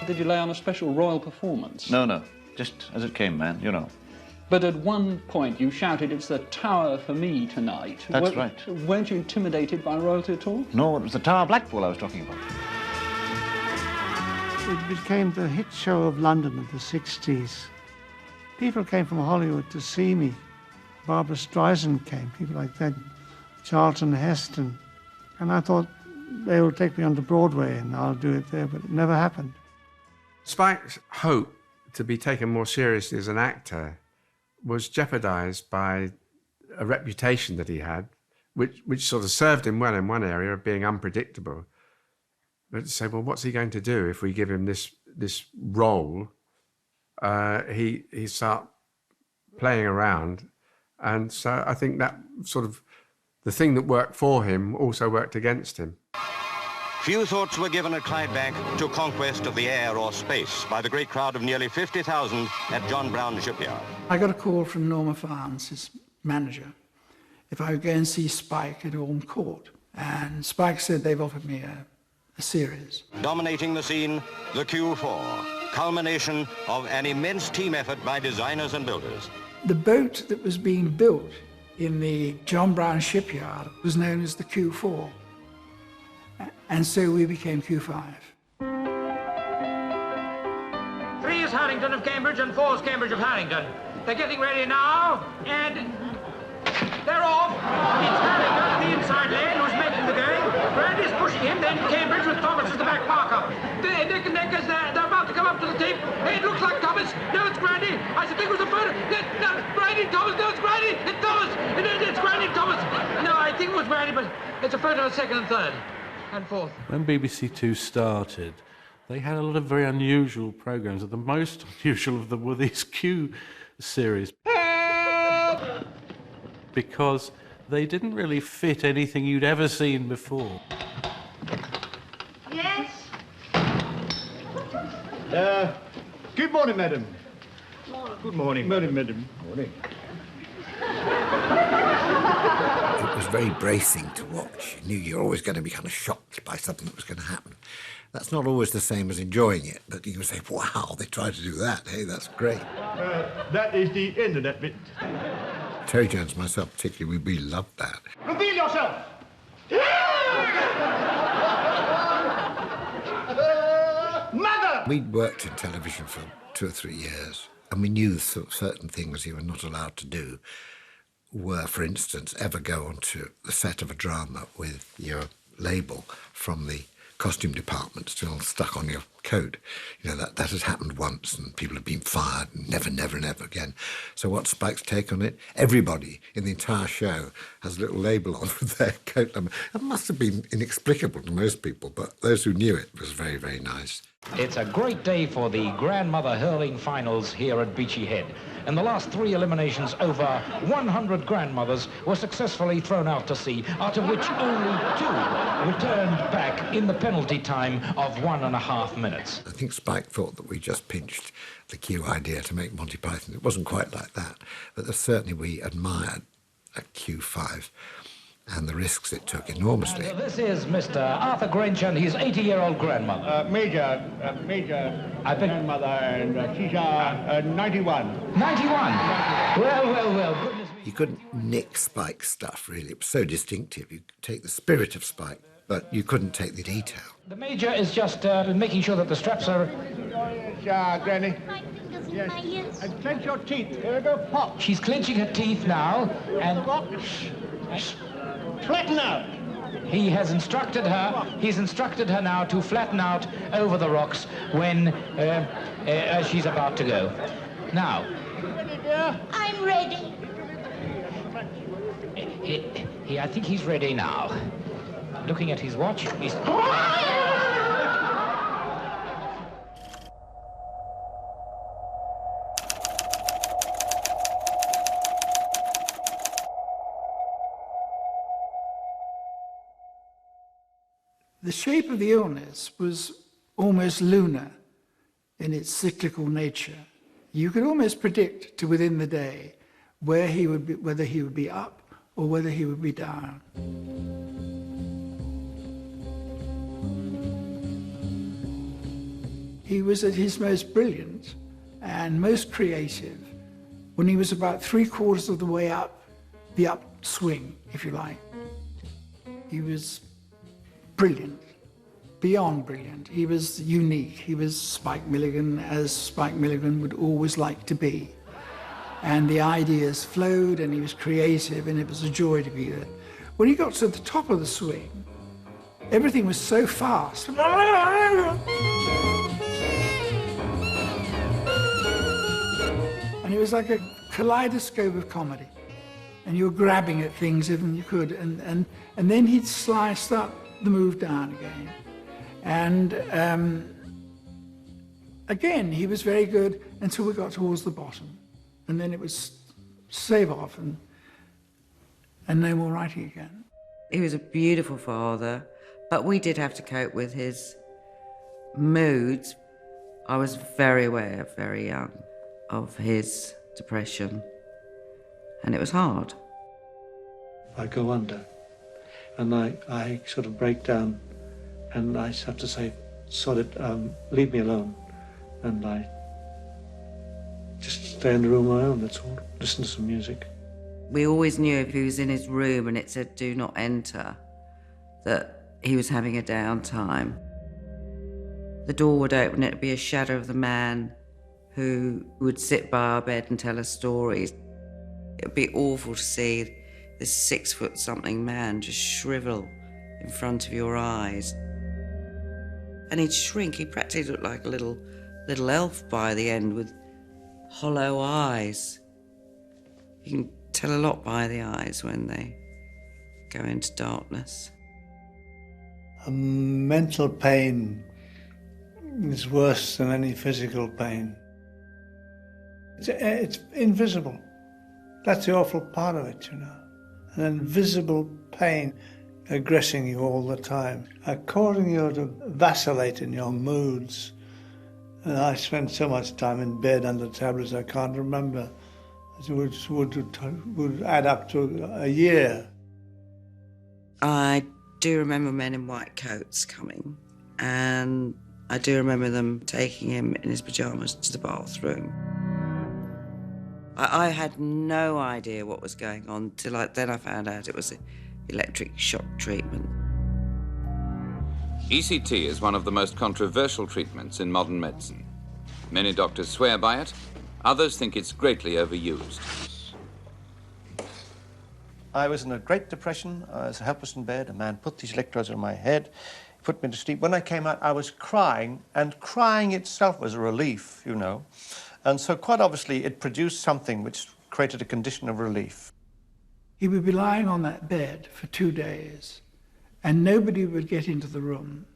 Did you lay on a special royal performance? No, just as it came, man, you know. But at one point you shouted, "It's the tower for me tonight." That's right. Weren't you intimidated by royalty at all? No, it was the Tower Blackpool I was talking about. It became the hit show of London in the 60s. People came from Hollywood to see me. Barbara Streisand came, people like that, Charlton Heston. And I thought they will take me on to Broadway and I'll do it there, but it never happened. Spike's hope to be taken more seriously as an actor was jeopardised by a reputation that he had, which sort of served him well in one area of being unpredictable. But to say, well, what's he going to do if we give him this role? He start playing around. And so I think that sort of the thing that worked for him also worked against him. Few thoughts were given at Clydebank to conquest of the air or space by the great crowd of nearly 50,000 at John Brown Shipyard. I got a call from Norma Farnes, his manager, if I would go and see Spike at Orme Court. And Spike said they've offered me a series. Dominating the scene, the Q4, culmination of an immense team effort by designers and builders. The boat that was being built in the John Brown Shipyard was known as the Q4. And so we became Q5. 3 is Harrington of Cambridge and 4 is Cambridge of Harrington. They're getting ready now, and they're off. It's Harrington, the inside lane, who's making the going. Brandy's pushing him, then Cambridge with Thomas as the back marker. They're neck and neck as they're about to come up to the tape. It looks like Thomas. No, it's Grandy. I think it was a photo. No, Grandy, Thomas. No, it's Grandy. It's Thomas. It's Grandy, Thomas. No, I think it was Grandy, but it's a photo of second and third. And fourth. When BBC Two started, they had a lot of very unusual programmes, and the most unusual of them were these Q series. Because they didn't really fit anything you'd ever seen before. Yes? Good morning, madam. Good morning. Morning, madam. Morning. It was very bracing to watch. You knew you're always going to be kind of shocked by something that was going to happen. That's not always the same as enjoying it, but you can say, wow, they tried to do that. Hey, that's great. That is the end of that bit. Terry Jones and myself particularly, we loved that. Reveal yourself! Mother! We'd worked in television for 2 or 3 years, and we knew certain things you were not allowed to do were, for instance, ever go onto the set of a drama with your label from the costume department still stuck on your coat. You know, that has happened once and people have been fired and never, never, never again. So what's Spike's take on it? Everybody in the entire show has a little label on with their coat number. It must have been inexplicable to most people, but those who knew it was very, very nice. It's a great day for the grandmother hurling finals here at Beachy Head. In the last 3 eliminations, over 100 grandmothers were successfully thrown out to sea, out of which only 2 returned back in the penalty time of 1.5 minutes. I think Spike thought that we just pinched the Q idea to make Monty Python. It wasn't quite like that, but certainly we admired a Q Q5 and the risks it took enormously. And this is Mr. Arthur Grinch and his 80-year-old grandmother. Major grandmother, and she's 91. 91? Well, goodness me. You couldn't nick Spike's stuff, really. It was so distinctive. You could take the spirit of Spike, but you couldn't take the detail. The Major is just making sure that the straps are... Yes, Granny. Yes. And clench your teeth. Here we go, pop. She's clenching her teeth now, and... Flatten out. He's instructed her now to flatten out over the rocks when she's about to go. Now. Ready, dear? I'm ready. I think he's ready now. Looking at his watch, he's... The shape of the illness was almost lunar in its cyclical nature. You could almost predict to within the day where he would be, whether he would be up or whether he would be down. He was at his most brilliant and most creative when he was about 3/4 of the way up the upswing, if you like. He was brilliant, beyond brilliant. He was unique. He was Spike Milligan, as Spike Milligan would always like to be. And the ideas flowed, and he was creative, and it was a joy to be there. When he got to the top of the swing, everything was so fast. And it was like a kaleidoscope of comedy. And you were grabbing at things if you could, and then he'd start the move down again. And again, he was very good until we got towards the bottom. And then it was save off and no more writing again. He was a beautiful father, but we did have to cope with his moods. I was very aware, very young, of his depression, and it was hard. I go under, and I sort of break down, and I have to say, sod it, leave me alone, and I just stay in the room on my own, that's all, listen to some music. We always knew if he was in his room and it said do not enter, that he was having a downtime. The door would open, it'd be a shadow of the man who would sit by our bed and tell us stories. It would be awful to see this 6-foot-something man just shrivel in front of your eyes. And he'd shrink, he practically looked like a little elf by the end with hollow eyes. You can tell a lot by the eyes when they go into darkness. A mental pain is worse than any physical pain. It's invisible. That's the awful part of it, you know. An invisible pain aggressing you all the time, causing you to vacillate in your moods. And I spent so much time in bed under tablets I can't remember. It would add up to a year. I do remember men in white coats coming, and I do remember them taking him in his pyjamas to the bathroom. I had no idea what was going on till then I found out it was electric shock treatment. ECT is one of the most controversial treatments in modern medicine. Many doctors swear by it, others think it's greatly overused. I was in a great depression. I was helpless in bed. A man put these electrodes on my head, put me to sleep. When I came out, I was crying, and crying itself was a relief, you know. And so quite obviously it produced something which created a condition of relief. He would be lying on that bed for 2 days, and nobody would get into the room.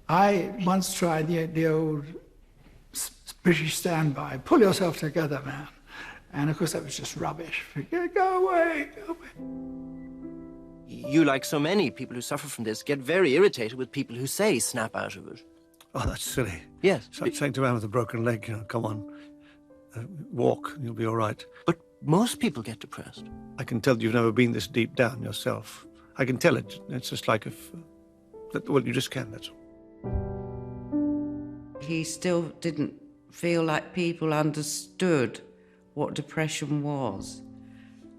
I once tried the old British standby, pull yourself together, man. And of course that was just rubbish. Go away, go away. You, like so many people who suffer from this, get very irritated with people who say snap out of it. Oh, that's silly. Yes. It's like saying to a man with a broken leg, you know, come on, walk, and you'll be all right. But Most people get depressed. I can tell you've never been this deep down yourself. I can tell it. It's just like if... well, you just can, that's all. He still didn't feel like people understood what depression was.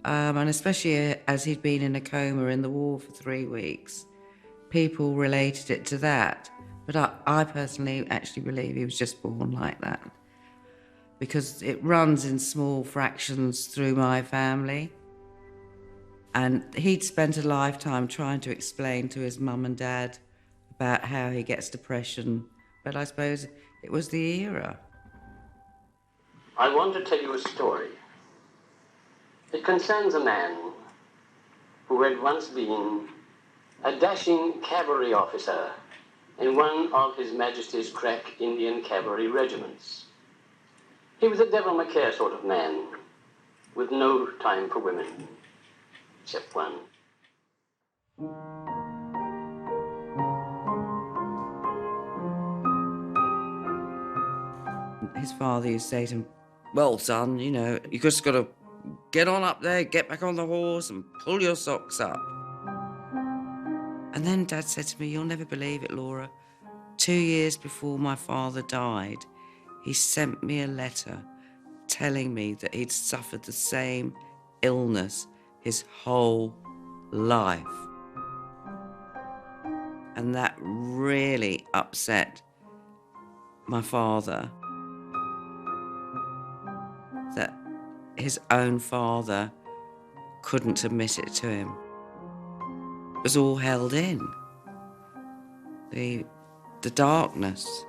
And especially as he'd been in a coma in the war for 3 weeks, people related it to that. But I personally actually believe he was just born like that, because it runs in small fractions through my family. And he'd spent a lifetime trying to explain to his mum and dad about how he gets depression, but I suppose it was the era. I want to tell you a story. It concerns a man who had once been a dashing cavalry officer in one of His Majesty's crack Indian cavalry regiments. He was a devil-may-care sort of man, with no time for women, except one. His father used to say to him, well, son, you know, you just got to get on up there, get back on the horse and pull your socks up. And then Dad said to me, you'll never believe it, Laura, 2 years before my father died, he sent me a letter telling me that he'd suffered the same illness his whole life. And that really upset my father, that his own father couldn't admit it to him. It was all held in. The darkness.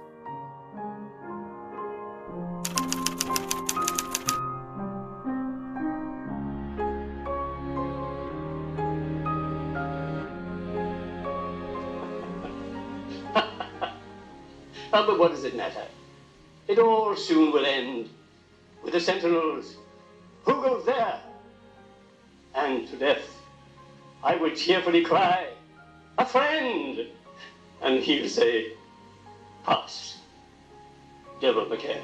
Oh, but what does it matter? It all soon will end with the sentinels. Who goes there? And to death I would cheerfully cry, a friend! And he'll say, pass, devil-may-care.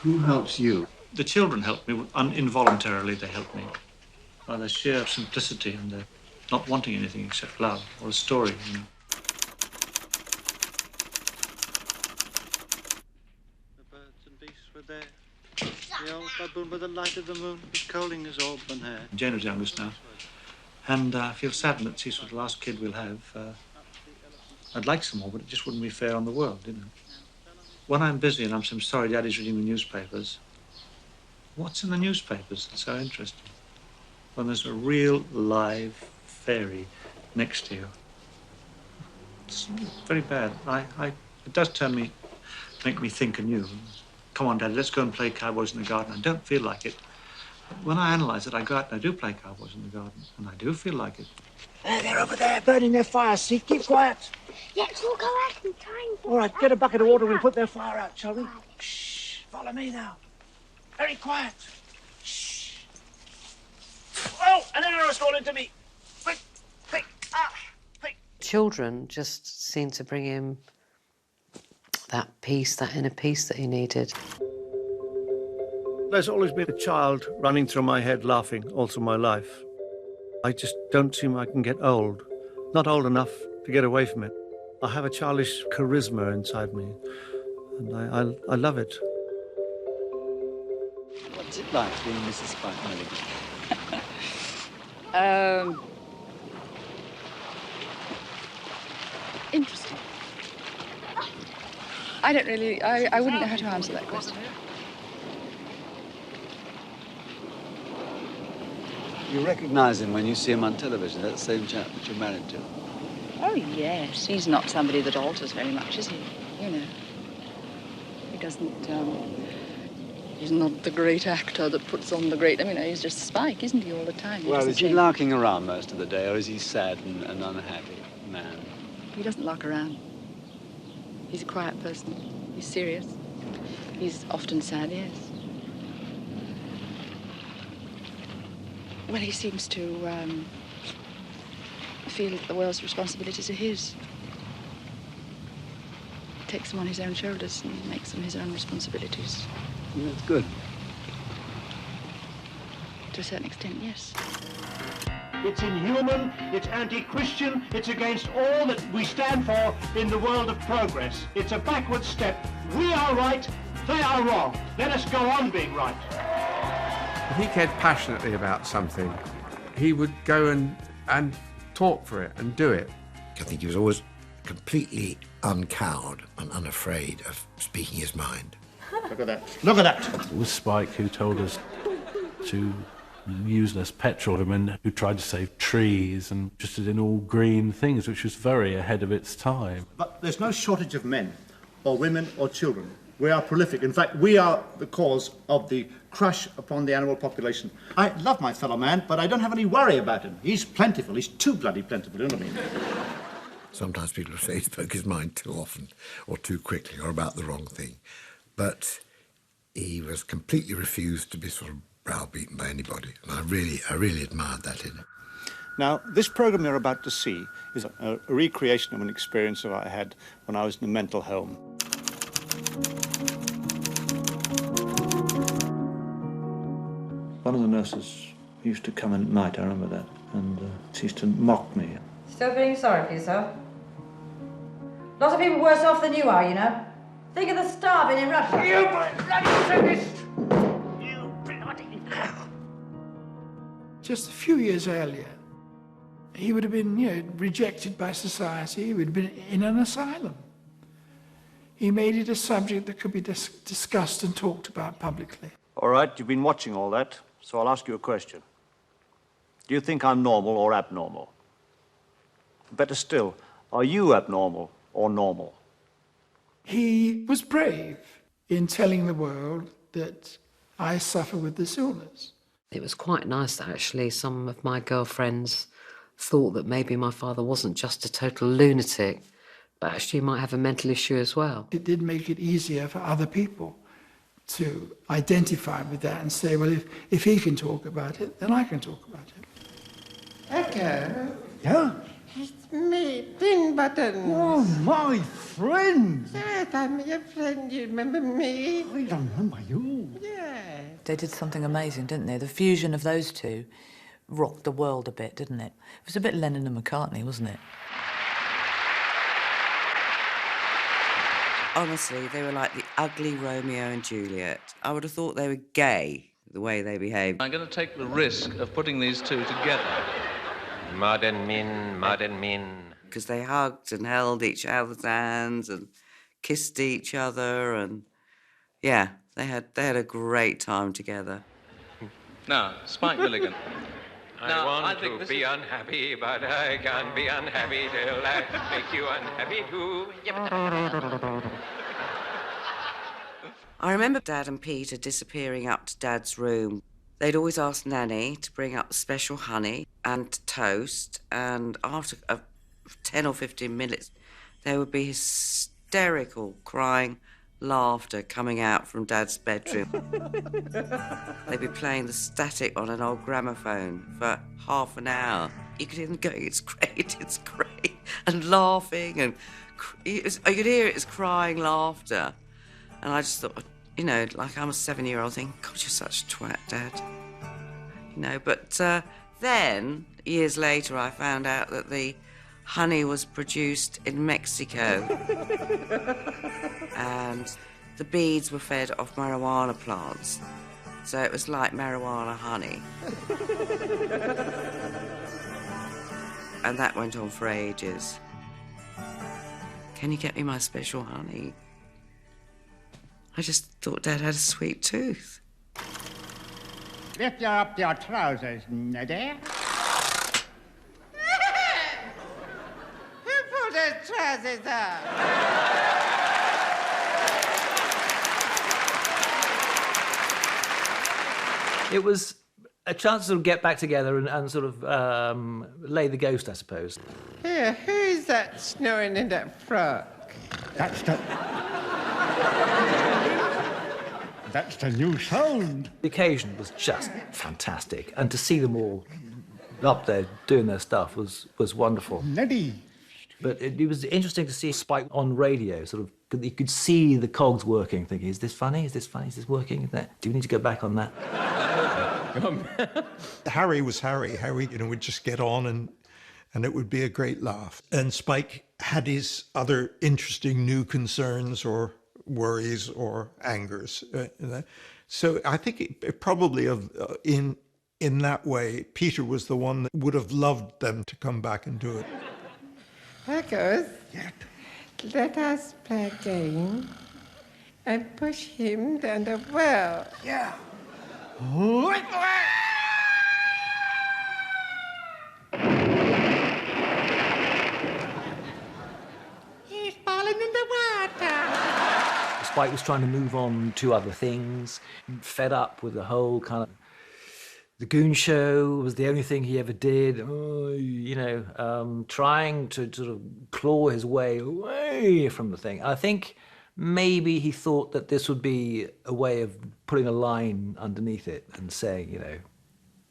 Who helps you? The children help me. Involuntarily, they help me. By their sheer simplicity and their not wanting anything except love or a story, you know. The birds and beasts were there. The old baboon by the light of the moon was coaling his auburn hair. Jane was youngest now. And I feel saddened that she's the last kid we'll have. I'd like some more, but it just wouldn't be fair on the world, you know. When I'm busy and I'm sorry Daddy's reading the newspapers, what's in the newspapers that's so interesting? When there's a real live fairy next to you. It's very bad. It does make me think anew. Come on, Daddy, let's go and play cowboys in the garden. I don't feel like it. But when I analyse it, I go out and I do play cowboys in the garden, and I do feel like it. They're over there, burning their fire. See, keep quiet. Yes, we'll go out in time. All right, get a bucket of water. We'll put their fire out, shall we? Shh. Follow me now. Very quiet. Shh. Oh, an arrow's fallen to me. Quick, quick, quick. Children just seem to bring him that peace, that inner peace that he needed. There's always been a child running through my head laughing all through my life. I just don't seem I can get old. Not old enough to get away from it. I have a childish charisma inside me, and I love it. What's it like being Mrs. Spike Milligan? Interesting. I don't really, I wouldn't know how to answer that question. You recognise him when you see him on television, that same chap that you're married to? Oh, yes. He's not somebody that alters very much, is he? You know. He doesn't, he's not the great actor that puts on the great... I mean, he's just Spike, isn't he, all the time? Well, is he larking around most of the day, or is he sad and unhappy man? He doesn't lark around. He's a quiet person. He's serious. He's often sad, yes. Well, he seems to feel that the world's responsibilities are his. Takes them on his own shoulders and makes them his own responsibilities. That's good. To a certain extent, yes. It's inhuman, it's anti-Christian, it's against all that we stand for in the world of progress. It's a backward step. We are right, they are wrong. Let us go on being right. If he cared passionately about something, he would go and talk for it and do it. I think he was always completely uncowed and unafraid of speaking his mind. Look at that. Look at that. It was Spike who told us to use less petrol, and who tried to save trees and just did in all green things, which was very ahead of its time. But there's no shortage of men, or women, or children. We are prolific. In fact, we are the cause of the crush upon the animal population. I love my fellow man, but I don't have any worry about him. He's plentiful. He's too bloody plentiful, you know what I mean? Sometimes people say he spoke his mind too often, or too quickly, or about the wrong thing. But he was completely refused to be sort of browbeaten by anybody, and I really admired that in him. Now, this programme you're about to see is a recreation of an experience that I had when I was in a mental home. One of the nurses used to come in at night, I remember that, and she used to mock me. Still feeling sorry for yourself? Lots of people worse off than you are, you know. Think of the starving in Russia. You bloody sadist! Just a few years earlier, he would have been, rejected by society. He would have been in an asylum. He made it a subject that could be discussed and talked about publicly. All right, you've been watching all that, so I'll ask you a question. Do you think I'm normal or abnormal? Better still, are you abnormal or normal? He was brave in telling the world that I suffer with this illness. It was quite nice that actually some of my girlfriends thought that maybe my father wasn't just a total lunatic, but actually might have a mental issue as well. It did make it easier for other people to identify with that and say, well, if he can talk about it, then I can talk about it. Echo? Yeah? It's me, Pin Button. Oh, my friend! Yes, I'm your friend. You remember me? I don't remember you. Yeah. They did something amazing, didn't they? The fusion of those two rocked the world a bit, didn't it? It was a bit Lennon and McCartney, wasn't it? Honestly, they were like the ugly Romeo and Juliet. I would have thought they were gay, the way they behaved. I'm going to take the risk of putting these two together. Mud and min. Because they hugged and held each other's hands and kissed each other, and yeah, they had a great time together. Now, Spike Milligan. I want to be unhappy, but I can't be unhappy till I make you unhappy too. I remember Dad and Peter disappearing up to Dad's room. They'd always ask Nanny to bring up special honey and toast, and after 10 or 15 minutes, there would be hysterical crying laughter coming out from Dad's bedroom. They'd be playing the static on an old gramophone for half an hour. You could hear them going, it's great, and laughing, and I could hear it as crying laughter. And I just thought, like I'm a 7-year-old thinking, God, you're such a twat, Dad. But then, years later, I found out that the honey was produced in Mexico. And the beads were fed off marijuana plants. So it was like marijuana honey. And that went on for ages. Can you get me my special honey? I just thought Dad had a sweet tooth. Lift up your trousers, Neddy. Who pulled those trousers up? It was a chance to sort of get back together and sort of lay the ghost, I suppose. Here, who's that snoring in that frock? That's the... That's the new sound. The occasion was just fantastic, and to see them all up there doing their stuff was wonderful. Neddy. But it was interesting to see Spike on radio, sort of, you could see the cogs working, thinking, is this funny? Is this funny? Is this working? Do we need to go back on that? Harry was Harry. Harry, would just get on and it would be a great laugh. And Spike had his other interesting new concerns or worries or angers. So I think it probably in that way, Peter was the one that would have loved them to come back and do it. Marcus, let us play a game and push him down the well. Yeah. He's falling in the water. Spike was trying to move on to other things, fed up with the whole kind of... The Goon Show was the only thing he ever did, trying to sort of claw his way away from the thing. I think maybe he thought that this would be a way of putting a line underneath it and saying,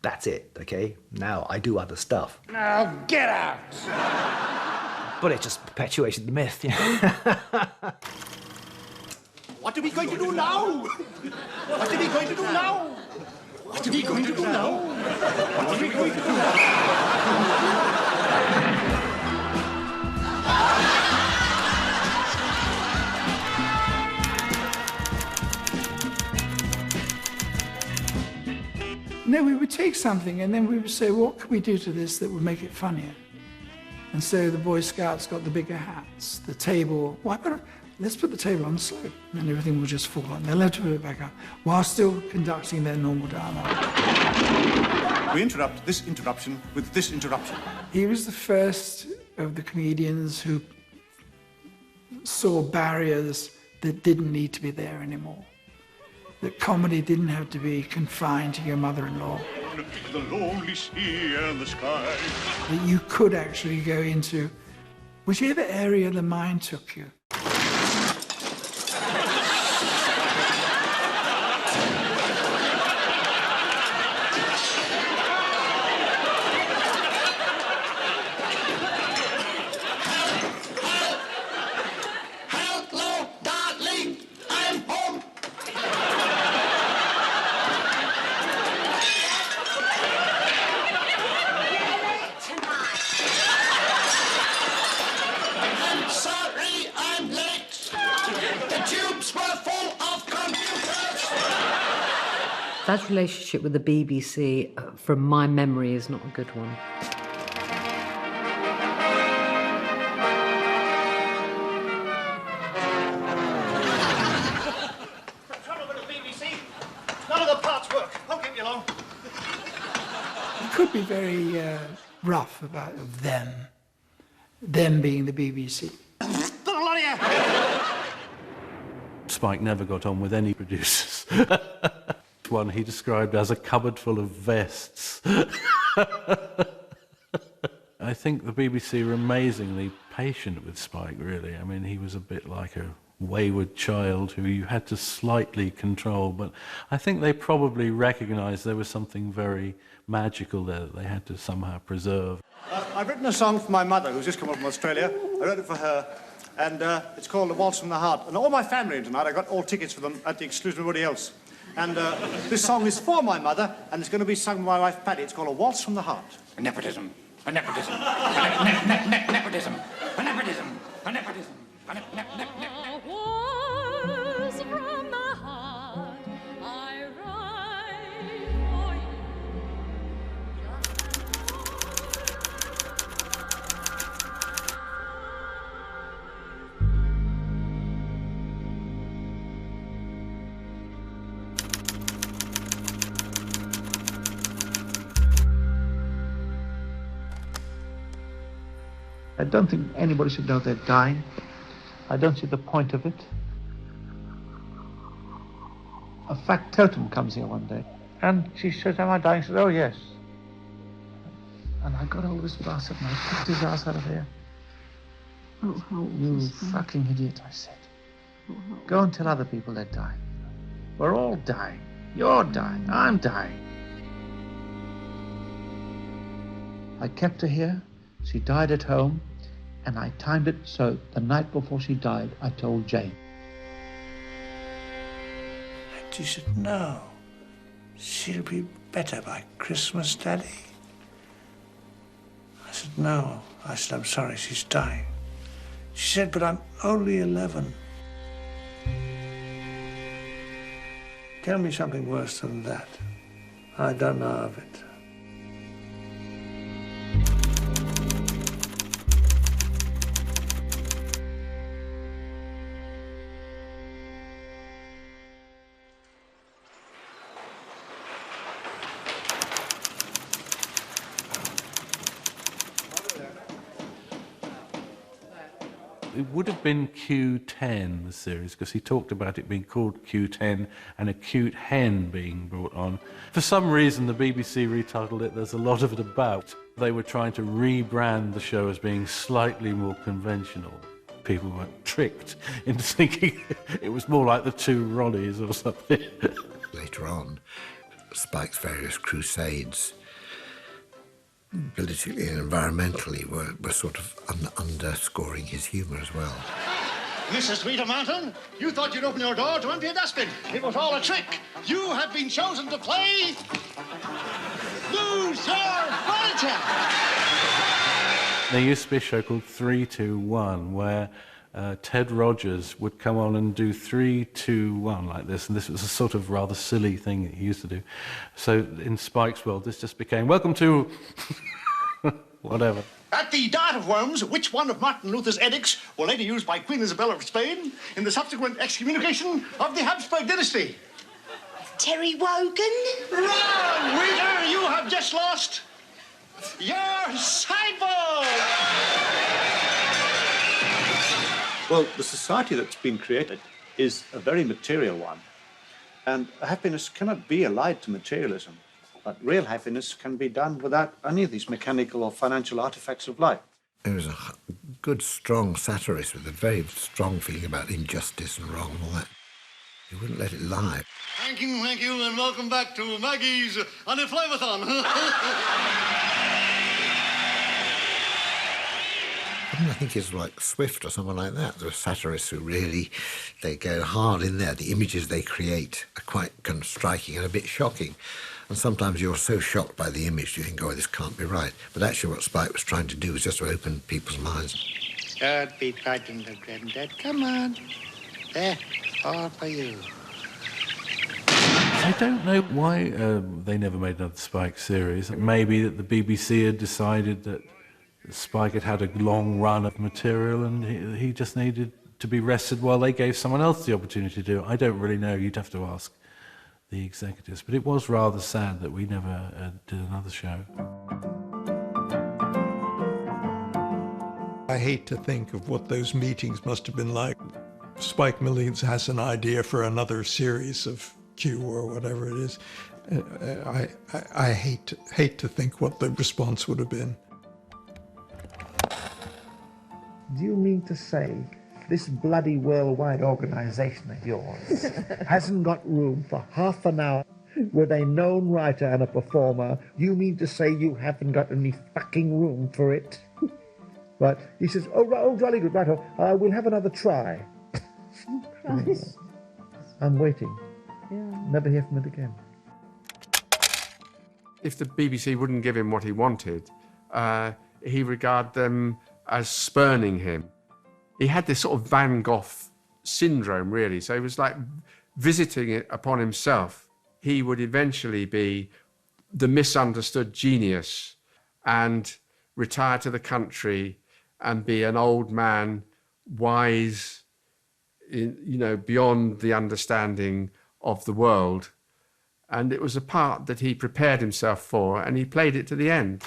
that's it, okay? Now I do other stuff. Now get out! But it just perpetuated the myth, What are we going to do now? What are we going to do now? What are we going to do now? What are we going to do now? No, we would take something and then we would say, what could we do to this that would make it funnier? And so the Boy Scouts got the bigger hats, the table. Let's put the table on the slope, and then everything will just fall on. They'll have to put it back up while still conducting their normal dialogue. We interrupt this interruption with this interruption. He was the first of the comedians who saw barriers that didn't need to be there anymore. That comedy didn't have to be confined to your mother-in-law. The lonely sea and the sky. That you could actually go into whichever area the mind took you. That relationship with the BBC, from my memory, is not a good one. Trouble with the BBC. None of the parts work. Won't get you long. It could be very rough about them being the BBC. Spike never got on with any producers. One he described as a cupboard full of vests. I think the BBC were amazingly patient with Spike, really. I mean, he was a bit like a wayward child who you had to slightly control, but I think they probably recognised there was something very magical there that they had to somehow preserve. I've written a song for my mother, who's just come up from Australia. I wrote it for her, and it's called The Waltz from the Heart. And all my family in tonight, I got all tickets for them at the exclusion of everybody else. And this song is for my mother, and it's going to be sung by my wife, Patty. It's called A Waltz from the Heart. Nepotism. Nepotism. Nepotism. Nepotism. Nepotism. I don't think anybody should know they're dying. I don't see the point of it. A factotum comes here one day, and she says, am I dying? She says, oh, yes. And I got hold of this bastard and I kicked his ass out of here. Oh, how You fucking idiot, I said. Go and tell other people they're dying. We're all dying. You're dying. I'm dying. I kept her here. She died at home, and I timed it so the night before she died, I told Jane. And she said, no, she'll be better by Christmas, Daddy. I said, no. I said, I'm sorry, she's dying. She said, but I'm only 11. Tell me something worse than that. I don't know of it. It would have been Q10, the series, because he talked about it being called Q10 and a cute hen being brought on. For some reason, the BBC retitled it There's a Lot of It About. They were trying to rebrand the show as being slightly more conventional. People were tricked into thinking it was more like the Two Ronnies or something. Later on, Spike's various crusades, politically and environmentally, were sort of underscoring his humour as well. Mrs. Rita Martin, you thought you'd open your door to empty a dustbin. It was all a trick. You have been chosen to play... Lose Your Furniture! There used to be a show called 3, 2, 1, where Ted Rogers would come on and do 3, 2, 1 like this, and this was a sort of rather silly thing that he used to do. So in Spike's world, this just became, welcome to... whatever. At the dart of worms, which one of Martin Luther's edicts were later used by Queen Isabella of Spain in the subsequent excommunication of the Habsburg dynasty? Terry Wogan? Wrong, reader! You have just lost your sideboard! Well, the society that's been created is a very material one. And happiness cannot be allied to materialism. But real happiness can be done without any of these mechanical or financial artifacts of life. He was a good, strong satirist with a very strong feeling about injustice and wrong and all that. He wouldn't let it lie. Thank you, and welcome back to Maggie's Unemployment-thon. I think it's like Swift or someone like that. There are satirists who really, they go hard in there. The images they create are quite kind of striking and a bit shocking. And sometimes you're so shocked by the image, you think, oh, this can't be right. But actually what Spike was trying to do was just to open people's minds. Don't be frightened of Granddad. Come on. There, all for you. I don't know why they never made another Spike series. Maybe that the BBC had decided that Spike had had a long run of material and he just needed to be rested while they gave someone else the opportunity to do it. I don't really know. You'd have to ask the executives. But it was rather sad that we never did another show. I hate to think of what those meetings must have been like. Spike Milligan has an idea for another series of Q or whatever it is. I hate to think what the response would have been. Do you mean to say this bloody worldwide organisation of yours hasn't got room for half an hour with a known writer and a performer? You mean to say you haven't got any fucking room for it? But he says, oh, jolly good, right, we'll have another try. Christ. I'm waiting. Yeah. Never hear from it again. If the BBC wouldn't give him what he wanted, he regarded them as spurning him. He had this sort of Van Gogh syndrome, really. So he was like visiting it upon himself. He would eventually be the misunderstood genius and retire to the country and be an old man, wise, beyond the understanding of the world. And it was a part that he prepared himself for, and he played it to the end.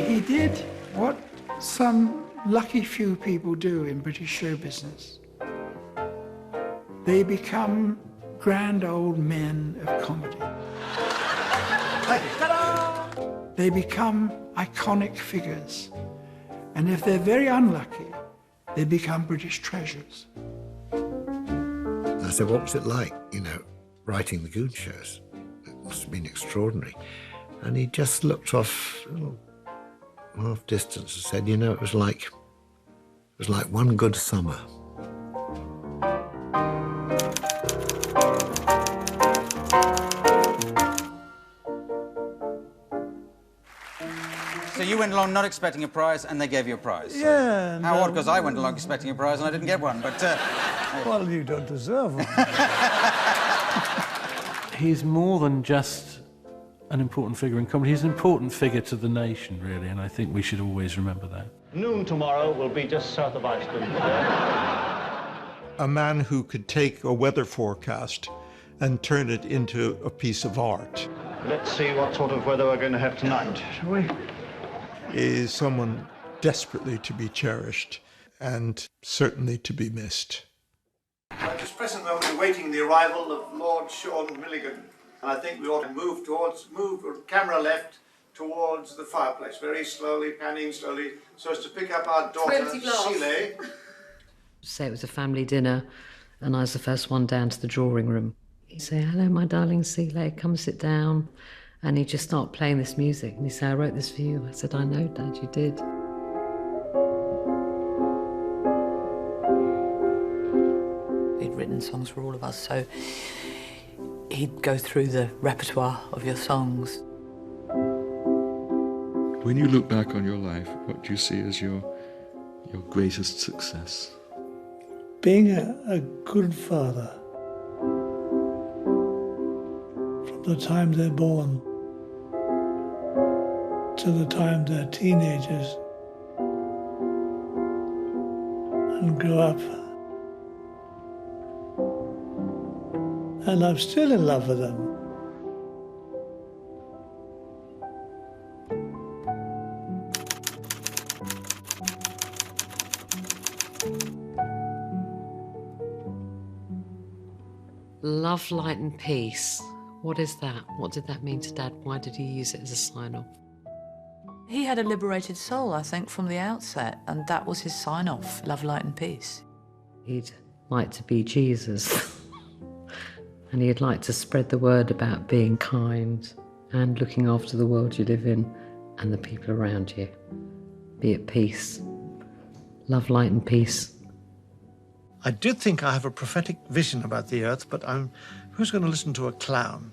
He did what some lucky few people do in British show business. they become grand old men of comedy. They become iconic figures. And if they're very unlucky, they become British treasures. I said, what was it like, writing the Goon shows? It must have been extraordinary. And he just looked off half distance and said, it was like one good summer. So you went along not expecting a prize, and they gave you a prize. So Yeah. how odd, because I went along expecting a prize and I didn't get one. But well, you don't deserve one. He's more than just an important figure in comedy. He's an important figure to the nation, really, and I think we should always remember that. Noon tomorrow will be just south of Iceland. A man who could take a weather forecast and turn it into a piece of art. Let's see what sort of weather we're going to have tonight, shall we? Is someone desperately to be cherished and certainly to be missed. At this present moment, we're waiting the arrival of Lord Sean Milligan. And I think we ought to move camera left towards the fireplace, very slowly, panning slowly, so as to pick up our daughter, Seeley. Say it was a family dinner, and I was the first one down to the drawing room. He'd say, "Hello, my darling Seeley, come sit down." And he'd just start playing this music. And he'd say, "I wrote this for you." I said, "I know, Dad, you did." He'd written songs for all of us, so he'd go through the repertoire of your songs. When you look back on your life, what do you see as your greatest success? Being a good father. From the time they're born to the time they're teenagers and grow up. And I'm still in love with them. Love, light and peace. What is that? What did that mean to Dad? Why did he use it as a sign-off? He had a liberated soul, I think, from the outset, and that was his sign-off, love, light and peace. He'd like to be Jesus. And he'd like to spread the word about being kind and looking after the world you live in and the people around you. Be at peace. Love, light and peace. I did think I have a prophetic vision about the earth, but who's going to listen to a clown?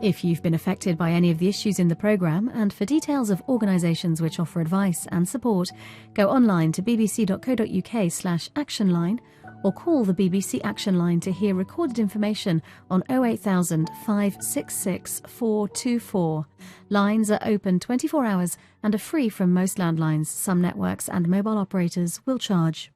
If you've been affected by any of the issues in the programme, and for details of organisations which offer advice and support, go online to bbc.co.uk/actionline or call the BBC Action Line to hear recorded information on 08000 566 424. Lines are open 24 hours and are free from most landlines. Some networks and mobile operators will charge.